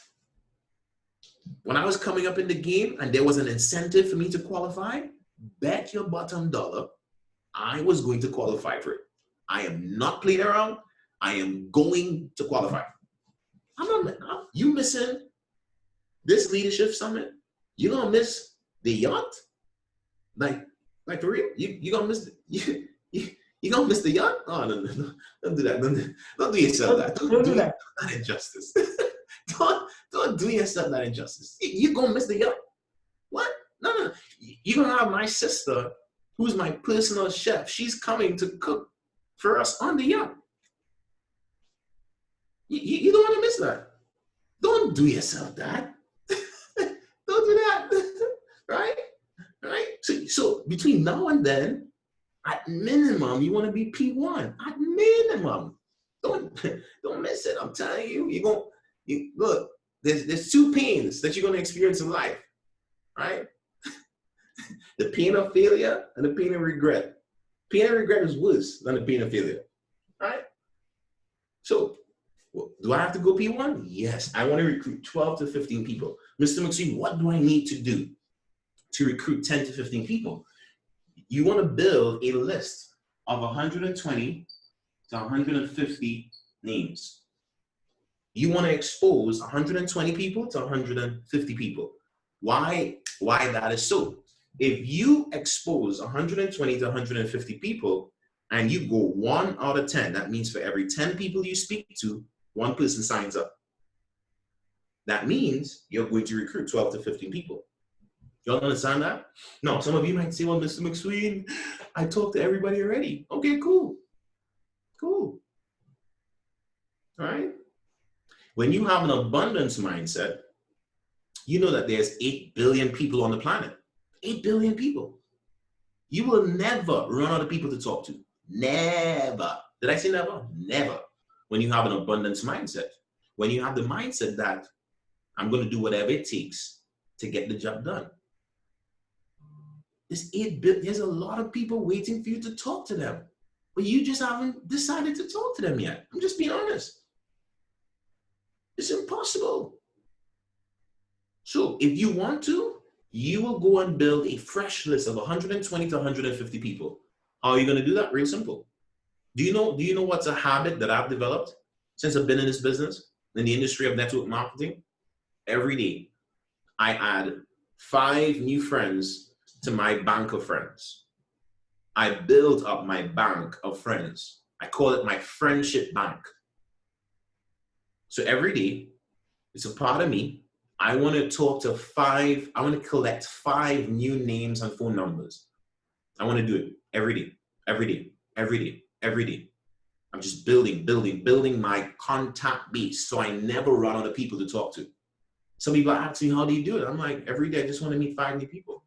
Speaker 3: When I was coming up in the game and there was an incentive for me to qualify, bet your bottom dollar I was going to qualify for it. I am not playing around. I am going to qualify. You missing this leadership summit? You're gonna miss the yacht? Like for real? You gonna miss you gonna miss the yacht? Oh no, don't do that. Don't do yourself that. Don't do that injustice. don't do yourself that injustice. You gonna miss the yacht? What? No. You're gonna have my sister, who's my personal chef. She's coming to cook for us on the yacht. You don't want to miss that. Don't do yourself that. Don't do that. Right? So between now and then, at minimum, you want to be P1. At minimum. Don't miss it. I'm telling you, look, there's 2 pains that you're going to experience in life. Right? The pain of failure and the pain of regret. Pain of regret is worse than the pain of failure. Right? So, do I have to go P1? Yes. I want to recruit 12 to 15 people. Mr. McSween, what do I need to do to recruit 10 to 15 people? You want to build a list of 120 to 150 names. You want to expose 120 people to 150 people. Why that is so? If you expose 120 to 150 people and you go 1 out of 10, that means for every 10 people you speak to, 1 person signs up. That means you're going to recruit 12 to 15 people. Y'all understand that? No, some of you might say, well, Mr. McSween, I talked to everybody already. Okay, cool. All right? When you have an abundance mindset, you know that there's 8 billion people on the planet. 8 billion people. You will never run out of people to talk to. Never. Did I say never? Never. When you have an abundance mindset. When you have the mindset that I'm going to do whatever it takes to get the job done. There's a lot of people waiting for you to talk to them, but you just haven't decided to talk to them yet. I'm just being honest. It's impossible. So if you want to, you will go and build a fresh list of 120 to 150 people. How are you going to do that? Real simple. Do you know what's a habit that I've developed since I've been in this business, in the industry of network marketing? Every day, I add 5 new friends to my bank of friends. I build up my bank of friends. I call it my friendship bank. So every day, it's a part of me. I want to talk to 5, I want to collect 5 new names and phone numbers. I want to do it every day. I'm just building my contact base so I never run out of people to talk to. Some people ask me, how do you do it? I'm like, every day I just want to meet 5 new people.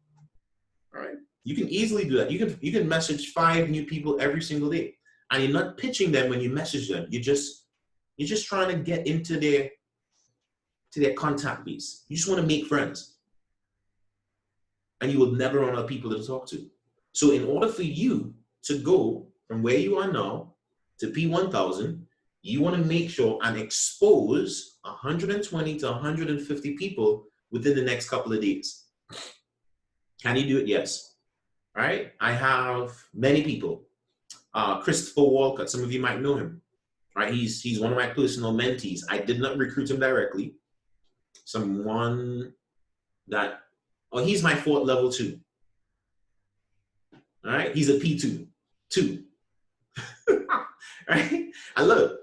Speaker 3: All right. You can easily do that. You can message 5 new people every single day. And you're not pitching them when you message them. You're just trying to get into their contact base. You just want to make friends. And you will never run out of people to talk to. So in order for you to go from where you are now to P1000, you want to make sure and expose 120 to 150 people within the next couple of days. Can you do it? Yes. All right. I have many people. Christopher Walcott, some of you might know him. Right? He's one of my personal mentees. I did not recruit him directly. Someone that, he's my 4th level too. All right. He's a P2. 2. Right? And look,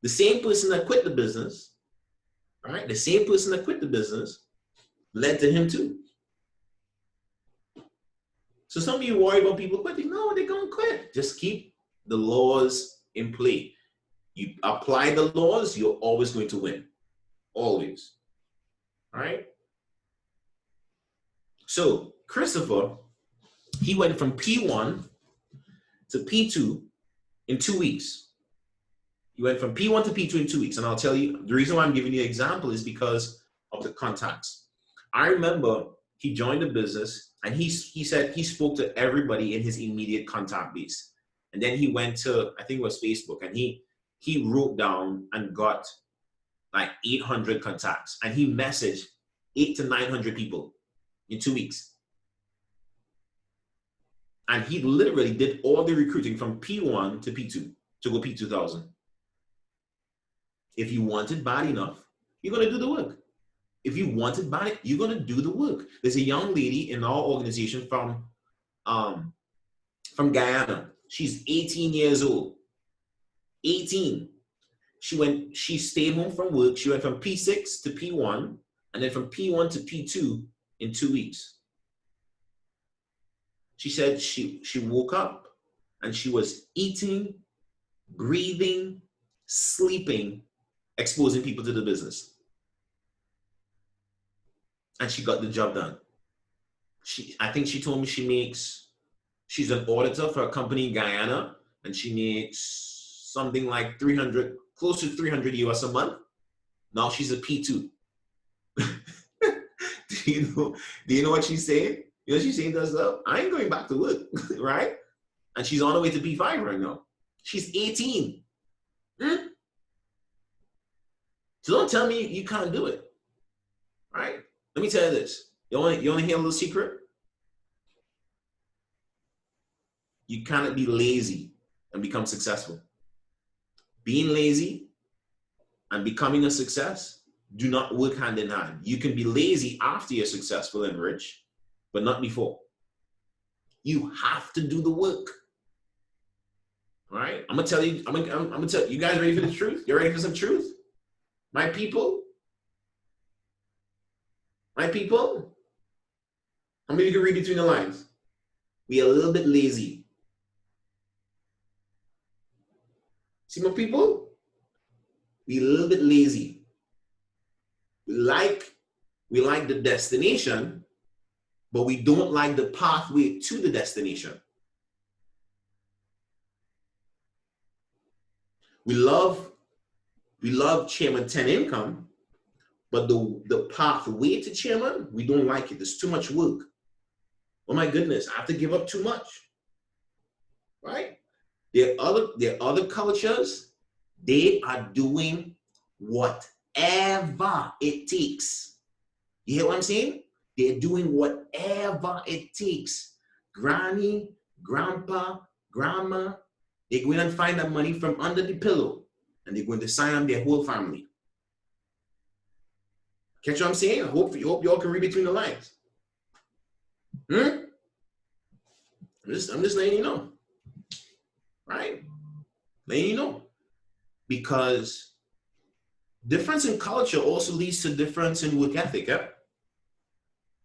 Speaker 3: the same person that quit the business, right? The same person that quit the business led to him too. So some of you worry about people quitting. No, they're going to quit. Just keep the laws in play. You apply the laws, you're always going to win. Always. All right? So Christopher, he went from P1 to P2 in 2 weeks. He went from P1 to P2 in 2 weeks. And I'll tell you, the reason why I'm giving you an example is because of the contacts. I remember he joined the business and he said he spoke to everybody in his immediate contact base. And then he went to, I think it was Facebook, and he wrote down and got like 800 contacts. And he messaged 800 to 900 people in 2 weeks. And he literally did all the recruiting from P1 to P2 to go P2000. If you want it bad enough, you're going to do the work. If you want it bad, you're going to do the work. There's a young lady in our organization from Guyana. She's 18 years old. 18. She stayed home from work. She went from P6 to P1, and then from P1 to P2 in 2 weeks. She said she woke up and she was eating, breathing, sleeping, exposing people to the business. And she got the job done. I think she told me she's an auditor for a company in Guyana, and she makes something like 300, close to 300 US a month. Now she's a P2. Do you know what she's saying? You know, she's saying to herself, I ain't going back to work, right? And she's on her way to P5 right now. She's 18. So don't tell me you can't do it, right? Let me tell you this. You want to hear a little secret? You cannot be lazy and become successful. Being lazy and becoming a success do not work hand in hand. You can be lazy after you're successful and rich, but not before. You have to do the work. All right? I'm gonna tell you, you guys ready for the truth? You ready for some truth? My people, how many of you can read between the lines? We are a little bit lazy. See, my people, we a little bit lazy. We like the destination, but we don't like the pathway to the destination. We love Chairman 10 income, but the pathway to Chairman, we don't like it. There's too much work. Oh my goodness, I have to give up too much, right? There are other cultures, they are doing whatever it takes. You hear what I'm saying? They're doing whatever it takes. Granny, grandpa, grandma, they're going to find that money from under the pillow and they're going to sign up their whole family. Catch what I'm saying? I hope y'all can read between the lines. I'm just letting you know. Right? Letting you know. Because difference in culture also leads to difference in work ethic. Yeah?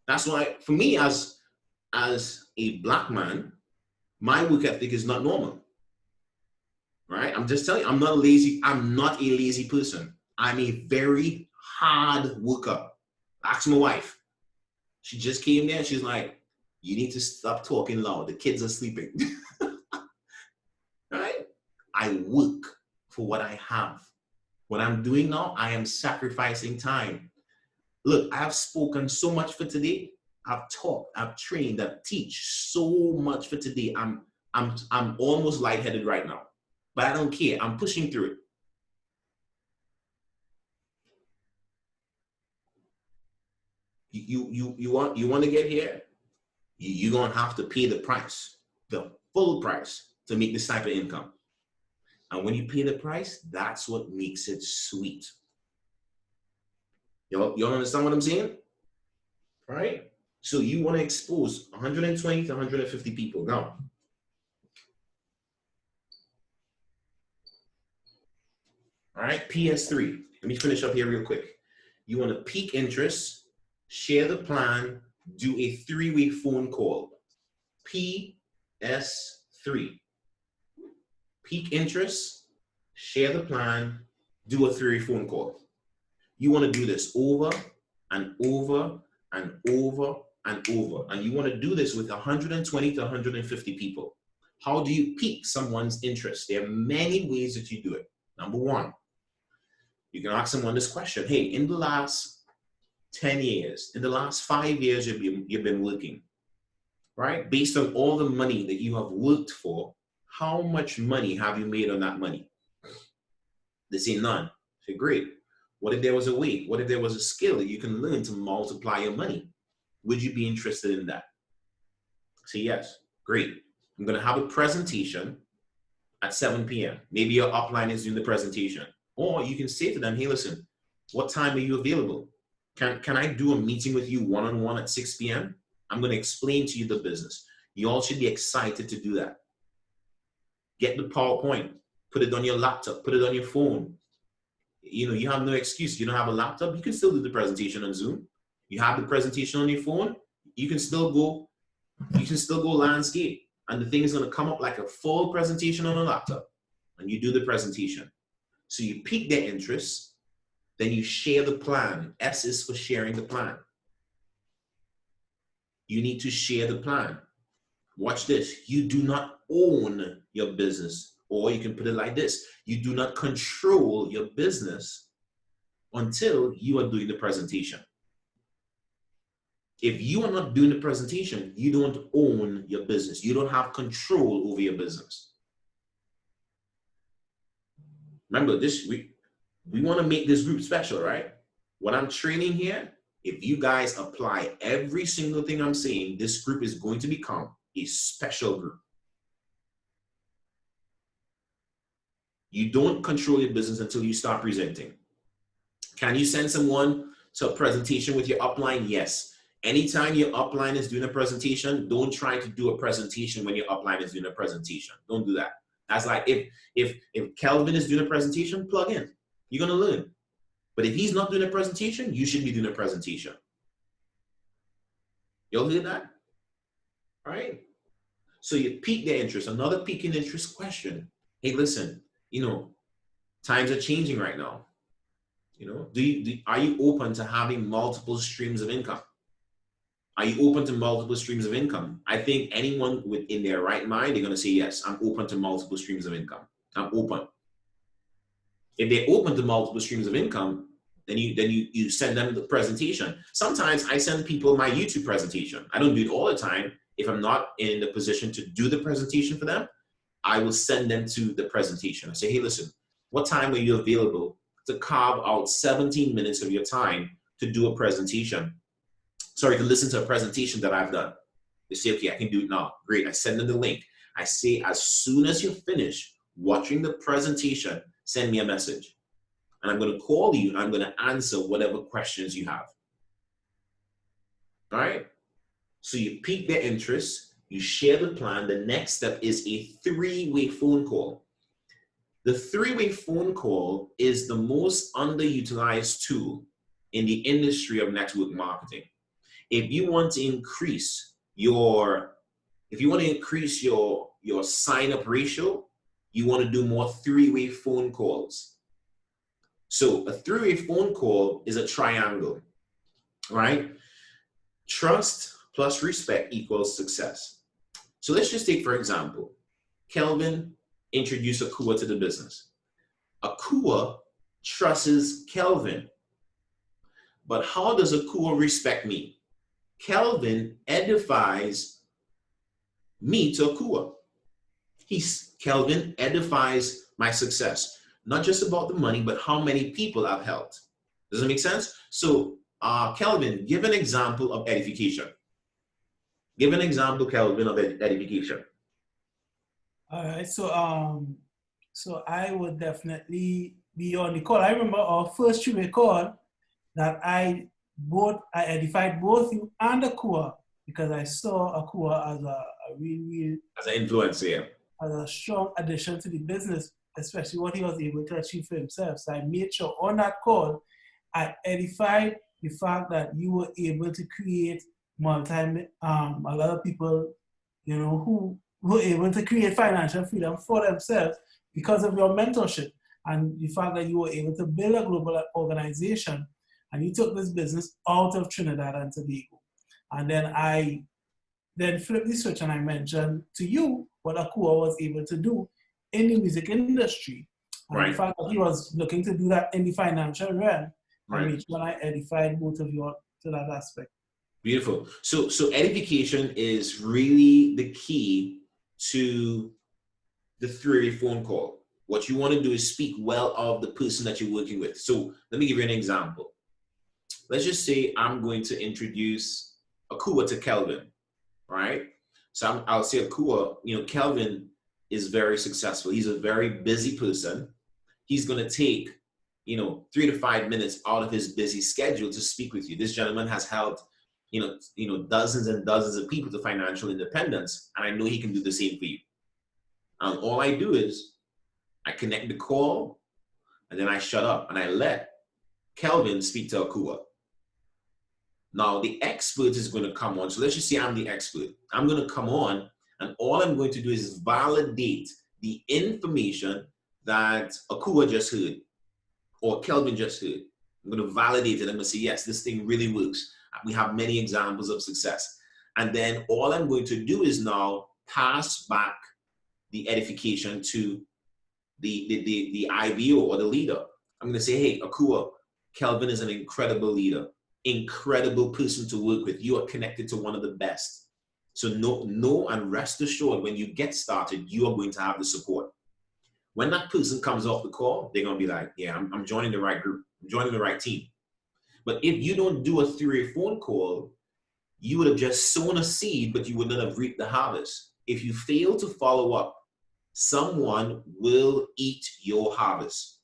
Speaker 3: That's why, for me, as a black man, my work ethic is not normal. Right? I'm just telling you, I'm not a lazy person. I'm a very hard worker. Ask my wife. She just came there and she's like, you need to stop talking loud. The kids are sleeping. Right? I work for what I have. What I'm doing now, I am sacrificing time. Look, I have spoken so much for today. I've taught, I've trained, I've teach so much for today. I'm almost lightheaded right now, but I don't care. I'm pushing through it. You want to get here? You're gonna have to pay the price, the full price, to make this type of income. And when you pay the price, that's what makes it sweet. Y'all understand what I'm saying? Right? So you want to expose 120 to 150 people. Now, all right, PS3. Let me finish up here real quick. You want to pique interest, share the plan, do a 3-way phone call. PS3. Pique interest, share the plan, do a 3-way phone call. You want to do this over and over and over and over. And you want to do this with 120 to 150 people. How do you pique someone's interest? There are many ways that you do it. Number one, you can ask someone this question. Hey, in the last 10 years, in the last 5 years, you've been working, right? Based on all the money that you have worked for, how much money have you made on that money? They say none. I say, great. What if there was a way? What if there was a skill that you can learn to multiply your money? Would you be interested in that? Say yes. Great. I'm going to have a presentation at 7 p.m. Maybe your upline is doing the presentation. Or you can say to them, hey, listen, what time are you available? Can I do a meeting with you one-on-one at 6 p.m.? I'm going to explain to you the business. You all should be excited to do that. Get the PowerPoint, put it on your laptop, put it on your phone. You know, you have no excuse. You don't have a laptop, you can still do the presentation on Zoom. You have the presentation on your phone, you can still go landscape. And the thing is going to come up like a full presentation on a laptop. And you do the presentation. So you pique their interest, then you share the plan. S is for sharing the plan. You need to share the plan. Watch this. You do not own your business. Or you can put it like this. You do not control your business until you are doing the presentation. If you are not doing the presentation, you don't own your business. You don't have control over your business. Remember, we want to make this group special, right? What I'm training here, if you guys apply every single thing I'm saying, this group is going to become a special group. You don't control your business until you start presenting. Can you send someone to a presentation with your upline? Yes. Anytime your upline is doing a presentation, don't try to do a presentation when your upline is doing a presentation. Don't do that. That's like if Kelvin is doing a presentation, plug in. You're gonna learn. But if he's not doing a presentation, you should be doing a presentation. Y'all hear that? All right. So you pique their interest. Another piquing interest question. Hey, listen, times are changing right now. Are you open to having multiple streams of income? Are you open to multiple streams of income? I think anyone within their right mind, they're going to say, yes, I'm open to multiple streams of income. I'm open. If they're open to multiple streams of income, then you send them the presentation. Sometimes I send people my YouTube presentation. I don't do it all the time. If I'm not in the position to do the presentation for them, I will send them to the presentation. I say, hey, listen, what time are you available to carve out 17 minutes of your time to do a presentation? Sorry, to listen to a presentation that I've done. They say, okay, I can do it now. Great, I send them the link. I say, as soon as you're finished watching the presentation, send me a message. And I'm gonna call you and I'm gonna answer whatever questions you have. All right? So you pique their interest, you share the plan. The next step is a 3-way phone call. The 3-way phone call is the most underutilized tool in the industry of network marketing. If you want to increase your sign-up ratio, you want to do more 3-way phone calls. So a 3-way phone call is a triangle, right? Trust plus respect equals success. So let's just take, for example, Kelvin introduced Akua to the business. Akua trusts Kelvin, but how does Akua respect me? Kelvin edifies me to Akua. Kelvin edifies my success. Not just about the money, but how many people I've helped. Does it make sense? So, Kelvin, give an example of edification. Give an example, Kelvin, of edification.
Speaker 4: All right. So I would definitely be on the call. I remember our first three-way call that I edified both you and Akua because I saw Akua as a real
Speaker 3: As an influencer, yeah.
Speaker 4: as a strong addition to the business, especially what he was able to achieve for himself. So I made sure on that call, I edified the fact that you were able to create a lot of people, who were able to create financial freedom for themselves because of your mentorship and the fact that you were able to build a global organization and you took this business out of Trinidad and Tobago. And then I flipped the switch and I mentioned to you what Akua was able to do in the music industry. And
Speaker 3: Right.
Speaker 4: the fact that he was looking to do that in the financial realm.
Speaker 3: Right.
Speaker 4: And when I edified both of you to that aspect.
Speaker 3: Beautiful. So edification is really the key to the three-way phone call. What you want to do is speak well of the person that you're working with. So let me give you an example. Let's just say I'm going to introduce Akua to Kelvin, right? So I'll say Akua, Kelvin is very successful. He's a very busy person. He's going to take, 3 to 5 minutes out of his busy schedule to speak with you. This gentleman has helped, dozens and dozens of people to financial independence, and I know he can do the same for you. And all I do is I connect the call, and then I shut up and I let Kelvin speak to Akua. Now the expert is going to come on. So let's just say I'm the expert. I'm going to come on, and all I'm going to do is validate the information that Akua just heard or Kelvin just heard. I'm going to validate it. I'm going to say, yes, this thing really works. We have many examples of success. And then all I'm going to do is now pass back the edification to the IBO or the leader. I'm going to say, hey, Akua, Kelvin is an incredible leader, incredible person to work with. You are connected to one of the best. So know and rest assured, when you get started, you are going to have the support. When that person comes off the call, they're going to be like, yeah, I'm joining the right group. I'm joining the right team. But if you don't do a three-way phone call, you would have just sown a seed, but you would not have reaped the harvest. If you fail to follow up, someone will eat your harvest.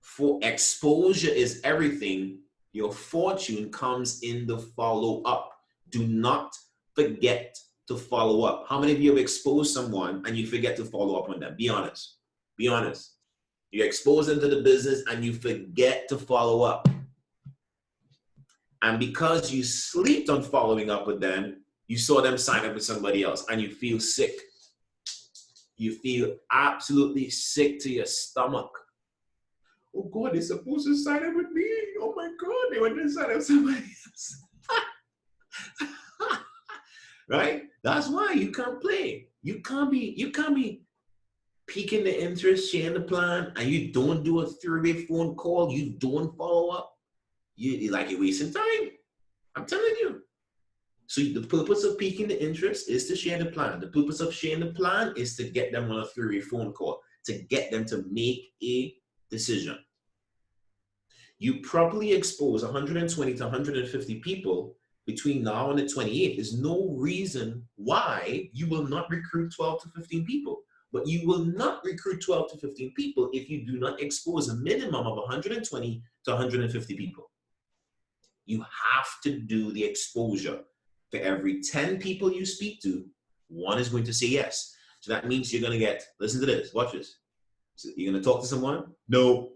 Speaker 3: For exposure is everything. Your fortune comes in the follow-up. Do not forget to follow up. How many of you have exposed someone and you forget to follow up on them? Be honest. Be honest. You expose them to the business and you forget to follow up. And because you slept on following up with them, you saw them sign up with somebody else and you feel sick. You feel absolutely sick to your stomach. Oh God, they're supposed to sign up with me. Oh my God, they went to sign up with somebody else. Right? That's why you can't play. You can't be piquing the interest, sharing the plan, and you don't do a three-way phone call. You don't follow up. You're wasting time. I'm telling you. So the purpose of piquing the interest is to share the plan. The purpose of sharing the plan is to get them on a three-way phone call, to get them to make a decision. You properly expose 120 to 150 people between now and the 28th. There's no reason why you will not recruit 12 to 15 people. But you will not recruit 12 to 15 people if you do not expose a minimum of 120 to 150 people. You have to do the exposure. For every 10 people you speak to, one is going to say yes. So that means you're going to get, listen to this, watch this. So you're going to talk to someone? No.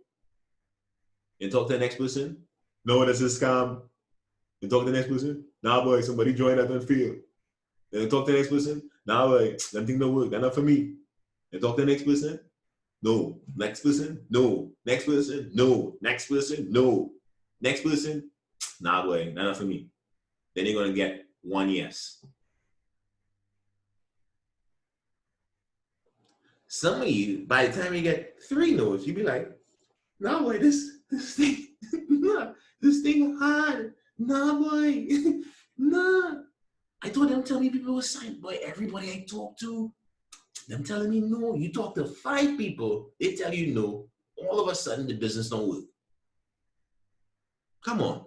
Speaker 3: You talk to the next person? No, that's a scam. You talk to the next person? Nah, boy, somebody joined that and failed. Then you talk to the next person? Nah, boy, that thing don't work. That's not for me. You talk to the next person? No. Next person? No. Next person? No. Next person? No. Next person? Nah, boy, that's not for me. Then you're going to get one yes. Some of you, by the time you get 3 no's, you'll be like, nah, boy, this thing, this thing hard. Nah, boy. Nah. I told them tell me people were signed. Boy, everybody I talk to, them telling me no. You talk to 5 people, they tell you no. All of a sudden, the business don't work. Come on.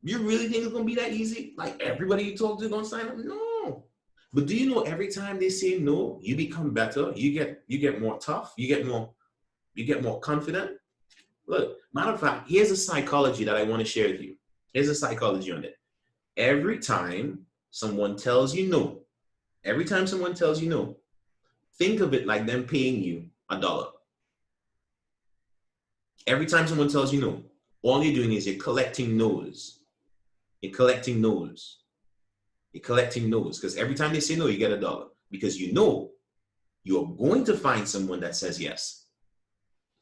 Speaker 3: You really think it's gonna be that easy? Like everybody you talk to gonna sign up? No. But do you know every time they say no, you become better. You get more tough. You get more confident. Look, matter of fact, here's a psychology that I want to share with you. Here's a psychology on it. Every time someone tells you no, every time someone tells you no, think of it like them paying you $1. Every time someone tells you no, all you're doing is you're collecting no's. You're collecting no's. You're collecting no's because every time they say no, you get $1 because you know you're going to find someone that says yes.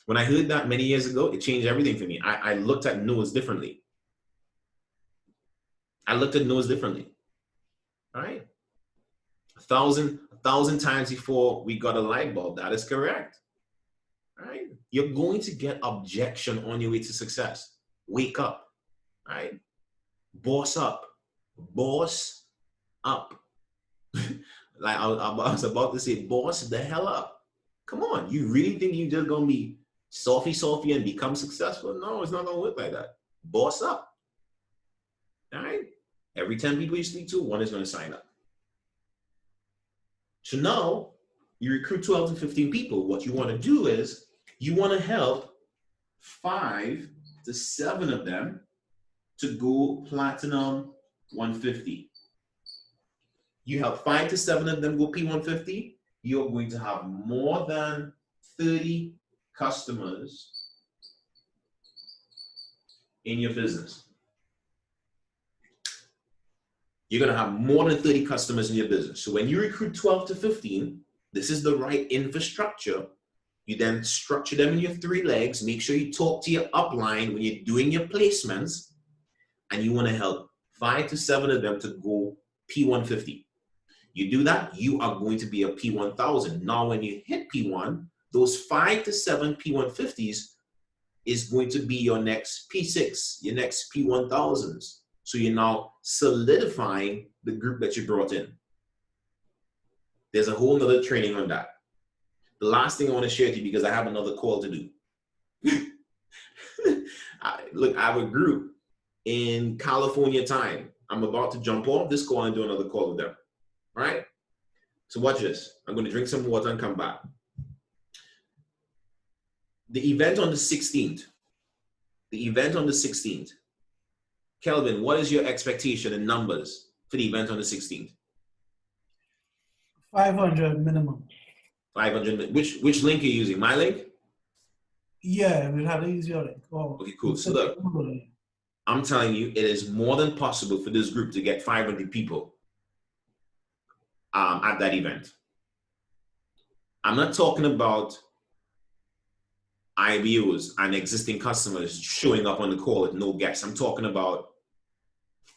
Speaker 3: When I heard that many years ago, it changed everything for me. I looked at no's differently. I looked at no's differently. All right? A thousand times before we got a light bulb. That is correct. All right? You're going to get objection on your way to success. Wake up. All right? Boss up. Boss up. Like I was about to say, boss the hell up. Come on. You really think you're just going to be softy and become successful? No, it's not going to work like that. Boss up. All right? Every 10 people you speak to, 1 is going to sign up. So now you recruit 12 to 15 people. What you want to do is you want to help 5 to 7 of them to go platinum 150. You have 5 to 7 of them go P150. You're going to have more than 30 customers in your business. You're going to have more than 30 customers in your business. So when you recruit 12 to 15, this is the right infrastructure. You then structure them in your 3 legs. Make sure you talk to your upline when you're doing your placements. And you want to help 5 to 7 of them to go P150. You do that, you are going to be a P1000. Now, when you hit P1, those 5 to 7 P150s is going to be your next P6, your next P1000s. So you're now solidifying the group that you brought in. There's a whole nother training on that. The last thing I want to share with you, because I have another call to do. Look, I have a group in California time. I'm about to jump off this call and do another call with them. All right? So watch this. I'm going to drink some water and come back. The event on the 16th. Kelvin, what is your expectation in numbers for the event on the 16th?
Speaker 4: 500 minimum.
Speaker 3: 500. Which link are you using? My link?
Speaker 4: Yeah, we'll have to use your link. Oh,
Speaker 3: okay, cool. So look, I'm telling you, it is more than possible for this group to get 500 people at that event. I'm not talking about IBOs and existing customers showing up on the call with no guests. I'm talking about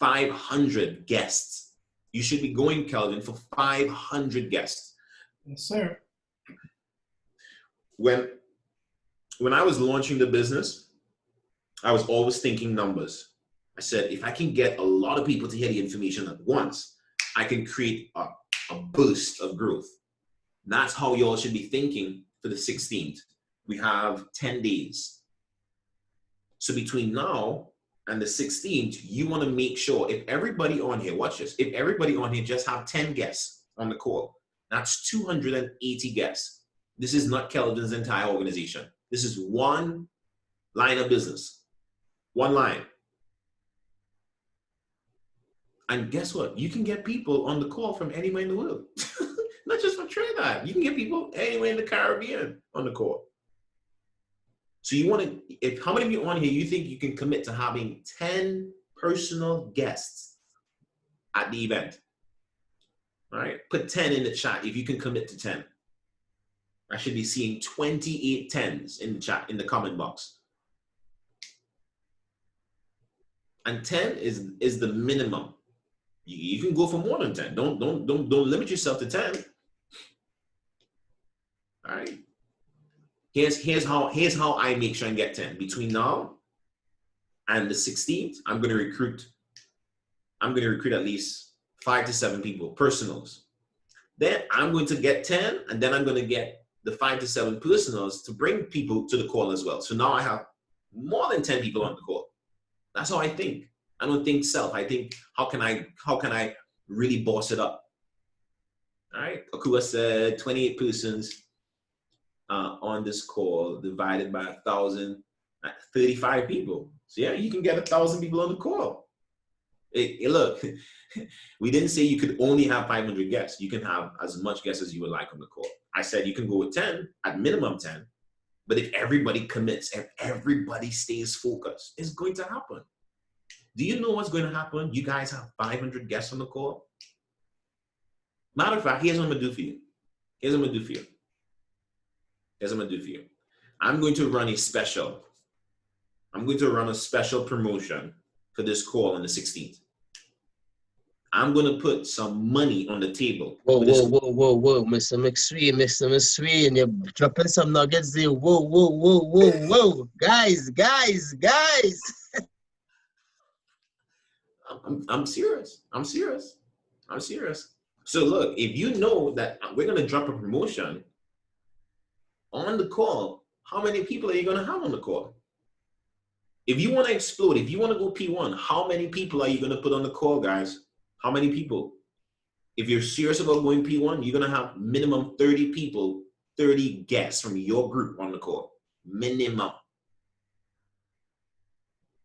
Speaker 3: 500 guests. You should be going, Kelvin, for 500 guests.
Speaker 4: Yes, sir.
Speaker 3: When I was launching the business, I was always thinking numbers. I said, if I can get a lot of people to hear the information at once, I can create a burst of growth. That's how you all should be thinking for the 16th. We have 10 days. So between now and the 16th, you want to make sure if everybody on here, watch this, if everybody on here just have 10 guests on the call, that's 280 guests. This is not Kelvin's entire organization. This is one line of business. One line. And guess what? You can get people on the call from anywhere in the world. Not just from Trinidad. You can get people anywhere in the Caribbean on the call. So you want to, how many of you on here, you think you can commit to having 10 personal guests at the event? All right, put 10 in the chat if you can commit to 10. I should be seeing 28 10s in the chat, in the comment box. And 10 is the minimum. You can go for more than 10. Don't limit yourself to 10. All right. Here's how I make sure I get 10 between now And the 16th, I'm going to recruit at least 5 to 7 people, personals. Then I'm going to get 10, and then I'm going to get the 5 to 7 personals to bring people to the call as well. So now I have more than 10 people on the call. That's how I think. I don't think self. I think, how can I really boss it up? All right. Akua said 28 persons on this call divided by 1,000, 35 people. So yeah, you can get 1,000 people on the call. Hey, look, we didn't say you could only have 500 guests. You can have as much guests as you would like on the call. I said you can go with 10, at minimum 10. But if everybody commits, if everybody stays focused, it's going to happen. Do you know what's going to happen? You guys have 500 guests on the call. Matter of fact, here's what I'm going to do for you. Here's what I'm going to do for you. Here's what I'm going to do for you. I'm going to run a special. I'm going to run a special promotion for this call on the 16th. I'm going to put some money on the table.
Speaker 2: Whoa, Mr. McSween, you're dropping some nuggets there. Whoa. Guys.
Speaker 3: I'm serious. So look, if you know that we're going to drop a promotion on the call, how many people are you going to have on the call? If you want to explode, if you want to go P1, how many people are you going to put on the call, guys? How many people? If you're serious about going P1, you're going to have minimum 30 people, 30 guests from your group on the call. Minimum.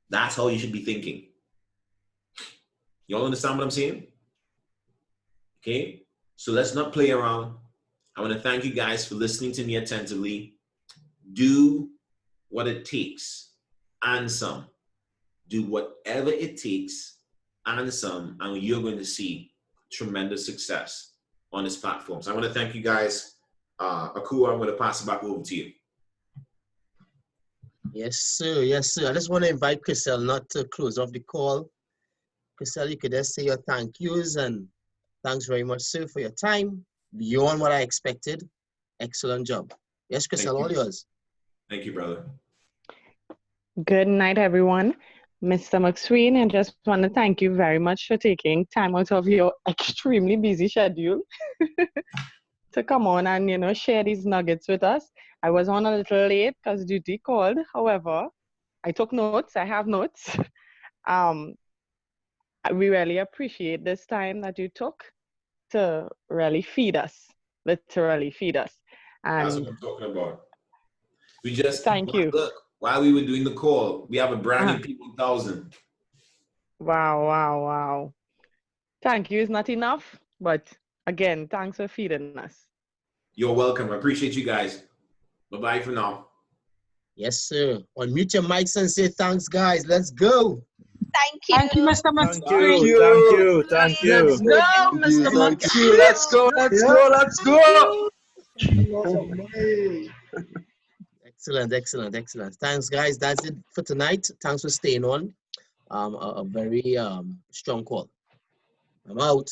Speaker 3: That's how you should be thinking. Y'all understand what I'm saying? Okay, so let's not play around. I want to thank you guys for listening to me attentively. Do what it takes and some. Do whatever it takes and some, and you're going to see tremendous success on this platform. So I want to thank you guys. Akua, I'm going to pass it back over to you.
Speaker 2: Yes, sir. I just want to invite Chriselle not to close off the call. Chriselle, you could just say your thank yous, and thanks very much, sir, for your time. Beyond what I expected. Excellent job. Yes, Chriselle, all yours.
Speaker 3: Thank you, brother.
Speaker 5: Good night, everyone. Mr. McSween, I just want to thank you very much for taking time out of your extremely busy schedule to come on and, share these nuggets with us. I was on a little late because duty called. However, I took notes. I have notes. We really appreciate this time that you took to really feed us, literally feed us. And
Speaker 3: that's what I'm talking about. We just
Speaker 5: thank you.
Speaker 3: Look, while we were doing the call, we have a brand new P1000.
Speaker 5: Wow. Thank you is not enough, but again, thanks for feeding us.
Speaker 3: You're welcome. I appreciate you guys. Bye-bye for now.
Speaker 2: Yes, sir. Unmute your mics and say thanks, guys. Let's go.
Speaker 6: Thank you, Mr. McSween.
Speaker 7: Thank you.
Speaker 6: Let's go, Mr. McSween.
Speaker 7: Let's go.
Speaker 2: Excellent. Thanks, guys. That's it for tonight. Thanks for staying on. A very strong call. I'm out.